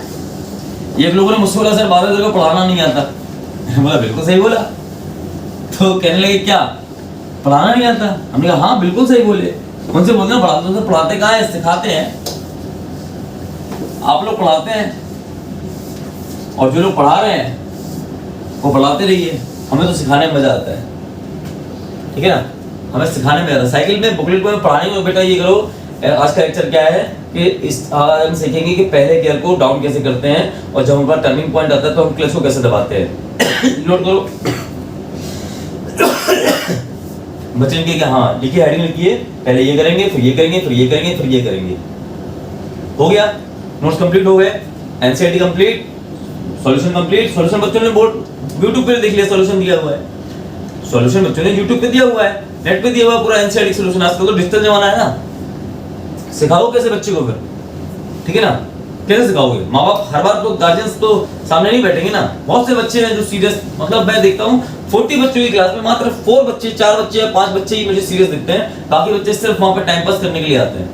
एक लोगों ने मुझसे बोला सर बाबा को पढ़ाना नहीं आता, बोला बिल्कुल सही बोला। तो कहने लगे क्या पढ़ाना नहीं आता, हमने कहा हाँ बिल्कुल सही बोले। उनसे बोलते ना पढ़ाते, तो पढ़ाते कहाँ है, सिखाते हैं। आप लोग पढ़ाते हैं और जो लोग पढ़ा रहे हैं वो पढ़ाते रहिए, हमें तो सिखाने में मजा आता है, ठीक है ना। हमें सिखाने में आता है। साइकिल में बुकलेट को पढ़ाने में बेटा ये करो, आज का लेक्चर क्या है कि इस हम सीखेंगे कि पहले गियर को डाउन कैसे करते हैं, और जब हमारा टर्निंग पॉइंट आता है तो हम क्लच को कैसे दबाते हैं। नोट करो बच्चे के हाँ लिखिए, हेडिंग लिखिए, पहले ये करेंगे, फिर ये करेंगे, फिर ये करेंगे, फिर ये करेंगे। हो गया, नोट्स कंप्लीट हो गए, NCERT complete, solution complete. Solution बच्चों ने बोर्ड यूट्यूब पे देख लिया, सॉल्यूशन दिया हुआ है, सॉल्यूशन बच्चों ने यूट्यूब पे दिया हुआ है, नेट पे दिया हुआ है पूरा एनसीईआरटी सॉल्यूशन। आजकल तो डिजिटल जमाना है ना, सिखाओ कैसे बच्चे को फिर, ठीक है ना। कैसे सिखाओगे, माँ बाप हर बार तो गार्जियंस तो सामने नहीं बैठेंगे ना। बहुत से बच्चे हैं जो सीरियस, मतलब मैं देखता हूँ 40 बच्चों की क्लास में मात्र 4 बच्चे, 4 बच्चे या 5 बच्चे ही मुझे सीरियस दिखते हैं, बाकी बच्चे सिर्फ वहां पे टाइम पास करने के लिए आते हैं,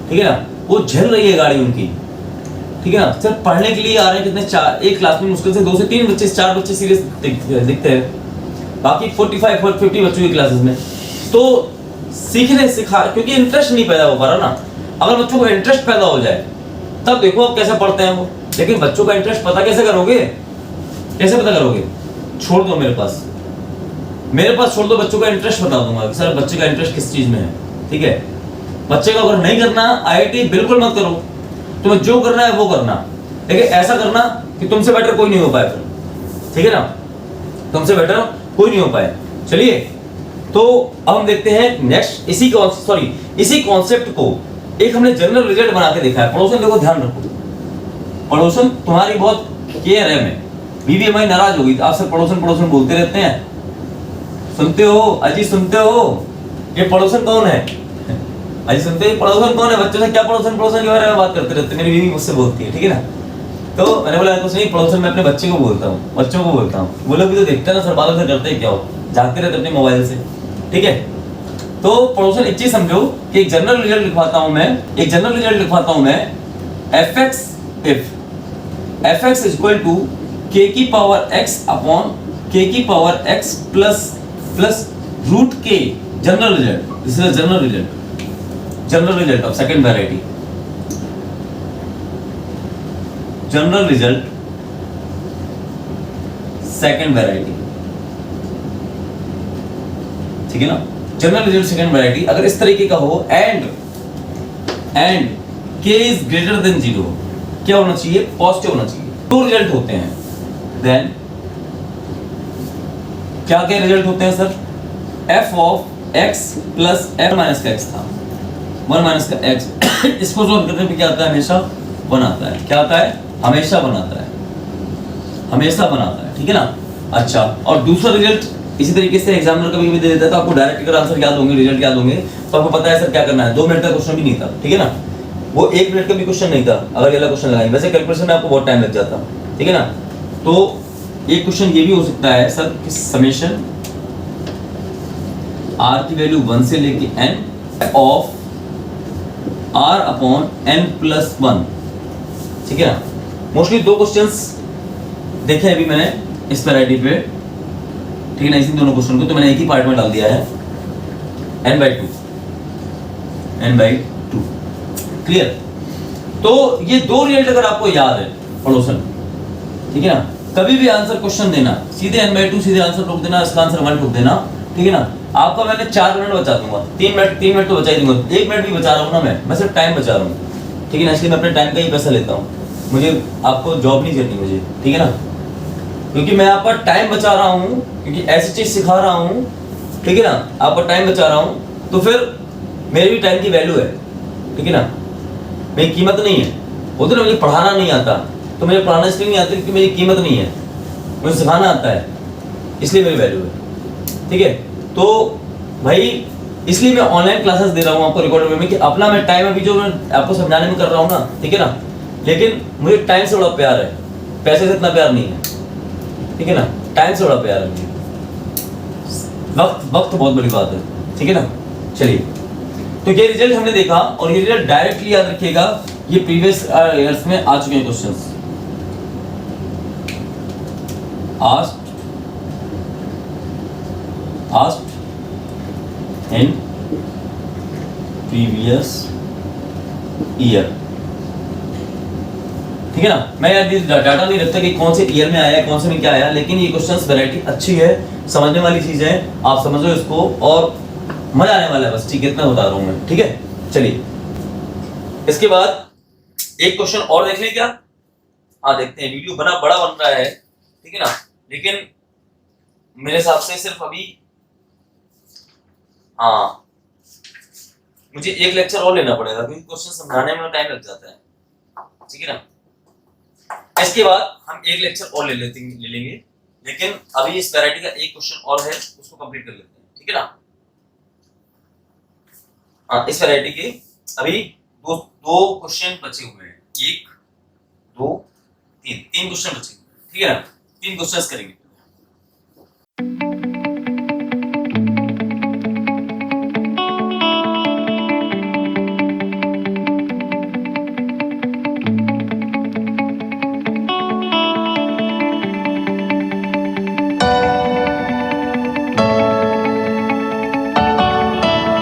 ठीक है ना। वो झल रही है गाड़ी उनकी, ठीक है ना, सिर्फ पढ़ने के लिए आ रहे हैं। कितने चार एक क्लास में मुश्किल से 2 से 3 बच्चे, 4 बच्चे सीरियस दिखते हैं, बाकी 45 और 50 बच्चों की क्लासेस में। तो सीखने सिखा, क्योंकि इंटरेस्ट नहीं पैदा हो पा रहा ना। अगर बच्चों को इंटरेस्ट पैदा हो जाए तब देखो आप कैसे पढ़ते हैं वो। लेकिन बच्चों का इंटरेस्ट पता कैसे करोगे, कैसे पता करोगे, छोड़ दो मेरे पास छोड़ दो, बच्चों का इंटरेस्ट बता दूंगा सर बच्चे का इंटरेस्ट किस चीज में है, ठीक है। बच्चे का अगर नहीं करना आईआईटी बिल्कुल मत करो, तुम्हें जो करना है वो करना, लेकिन ऐसा करना कि तुमसे बेटर कोई नहीं हो पाए फिर, ठीक है ना, तुमसे बेटर कोई नहीं हो पाए। चलिए तो अब हम देखते हैं नेक्स्ट, इसी कॉन्सेप्ट को एक हमने जनरल रिजल्ट बना के देखा है। पड़ोसन देखो, ध्यान रखो, पड़ोसन तुम्हारी बहुत केयर है। मैं बीवी हमारी नाराज होगी, आप सब पड़ोसन बोलते रहते हैं, सुनते हो अजी, सुनते हो ये पड़ोसन कौन है अजी, सुनते हो पड़ोसन कौन है। बच्चों से क्या पड़ोसन के बारे में बात करते रहते, मेरी बीवी मुझसे बोलती है, ठीक है ना। तो मैंने बोला कुछ नहीं, पड़ोसन मैं अपने बच्चे को बोलता हूँ, बच्चों को बोलता हूँ। वो लोग भी तो देखते हैं ना सर, बालों से करते हैं क्या हो, जागते रहते अपने मोबाइल से, ठीक है। तो पड़ोसन एक चीज समझो कि एक जनरल रिजल्ट लिखवाता हूं मैं, fx if fx is equal to k की पावर x अपॉन k की power x plus root k। General result, this is general result of second variety, general result second variety, ठीक है ना। General result second variety अगर इस तरीके का हो and k is greater than 0, क्या होना चाहिए, पॉजिटिव होना चाहिए। दो रिजल्ट होते हैं, देन क्या रिजल्ट होते हैं sir, f of x plus f minus का x था, 1 माइनस का x। इसको सॉल्व करने पे क्या आता है, हमेशा 1 आता है। क्या आता है, हमेशा बनाता है, ठीक है ना। अच्छा, और दूसरा रिजल्ट इसी तरीके से एग्जामिनर कभी भी दे देता है, तो आपको डायरेक्ट अगर आंसर याद होंगे, रिजल्ट याद होंगे, तो आपको पता है सर क्या करना है। 2 मिनट का क्वेश्चन भी नहीं था, ठीक है ना, वो 1 मिनट का भी क्वेश्चन नहीं था। अगर ये वाला क्वेश्चन लगाएंगे, वैसे कैलकुलेशन में आपको बहुत टाइम लग जाता, ठीक है ना। तो एक क्वेश्चन ये भी हो सकता है सर कि समेशन r की वैल्यू 1 से लेके n of r upon n plus 1, ठीक है ना। मोस्टली 2 क्वेश्चंस देखे अभी मैंने इस वैरायटी पे, ठीक है ना। इसी दोनों क्वेश्चन को तो मैंने एक ही पार्ट में डाल दिया है, n/2 क्लियर। तो ये दो रिजल्ट अगर आपको याद है पड़ोसन, ठीक है ना, कभी भी आंसर क्वेश्चन देना सीधे n/2 सीधे आंसर ठोक देना, इसका आंसर 1 ठोक देना, ठीक है ना। आपका मैंने 4 मिनट बचा दूंगा, 3 मिनट तो बचा ही दूंगा, 1 मिनट भी बचा रहा हूँ ना, मैं सिर्फ टाइम बचा रहा हूँ, ठीक है ना, इसलिए मैं अपने टाइम का ही पैसा लेता हूँ, मुझे आपको जॉब नहीं करनी मुझे, ठीक है ना, क्योंकि मैं आपका टाइम बचा रहा हूँ, क्योंकि ऐसी चीज सिखा रहा हूँ, ठीक है ना, आपका टाइम बचा रहा हूँ, तो फिर मेरे भी टाइम की वैल्यू है, ठीक है ना, मेरी कीमत नहीं है। बोलते ना मुझे पढ़ाना नहीं आता, तो मुझे पढ़ाना इसलिए नहीं आता क्योंकि मेरी कीमत नहीं है, मुझे सिखाना आता है, इसलिए मेरी वैल्यू है, ठीक है। तो भाई इसलिए मैं ऑनलाइन क्लासेस दे रहा हूँ आपको रिकॉर्डेड वे में, कि अपना मैं टाइम अभी जो मैं आपको समझाने में कर रहा हूँ ना, ठीक है ना, लेकिन मुझे टाइम से बड़ा प्यार है, पैसे से इतना प्यार नहीं है, ठीक है ना, टाइम से बड़ा प्यार है मुझे, वक्त बहुत बड़ी बात है, ठीक है ना। चलिए, तो ये रिजल्ट हमने देखा, और ये रिजल्ट डायरेक्टली याद रखिएगा, ये प्रीवियस ईयर्स में आ चुके हैं questions. asked in previous year, ठीक है ना। मैं यार डाटा नहीं रखता कि कौन से ईयर में आया, कौन से में क्या आया, लेकिन ये क्वेश्चंस वैरायटी अच्छी है, समझने वाली चीज है, आप समझो इसको और मजा आने वाला है, बस ठीक है, इतना बता रहा हूं मैं, ठीक है। चलिए, इसके बाद एक क्वेश्चन और देख लें क्या? हाँ देखते हैं, वीडियो बड़ा बन रहा है, ठीक है ना, लेकिन मेरे हिसाब से सिर्फ अभी, हाँ मुझे एक लेक्चर और लेना पड़ेगा, क्योंकि क्वेश्चन समझाने में टाइम लग जाता है, ठीक है ना। इसके बाद हम एक लेक्चर और ले लेंगे, लेकिन अभी इस वैरायटी का एक क्वेश्चन और है, उसको कंप्लीट कर लेते हैं, ठीक है ना। हाँ, इस वैरायटी के अभी दो क्वेश्चन बचे हुए हैं, 1 2 3 क्वेश्चन बचे हुए हैं, ठीक है ना, 3 क्वेश्चंस करेंगे।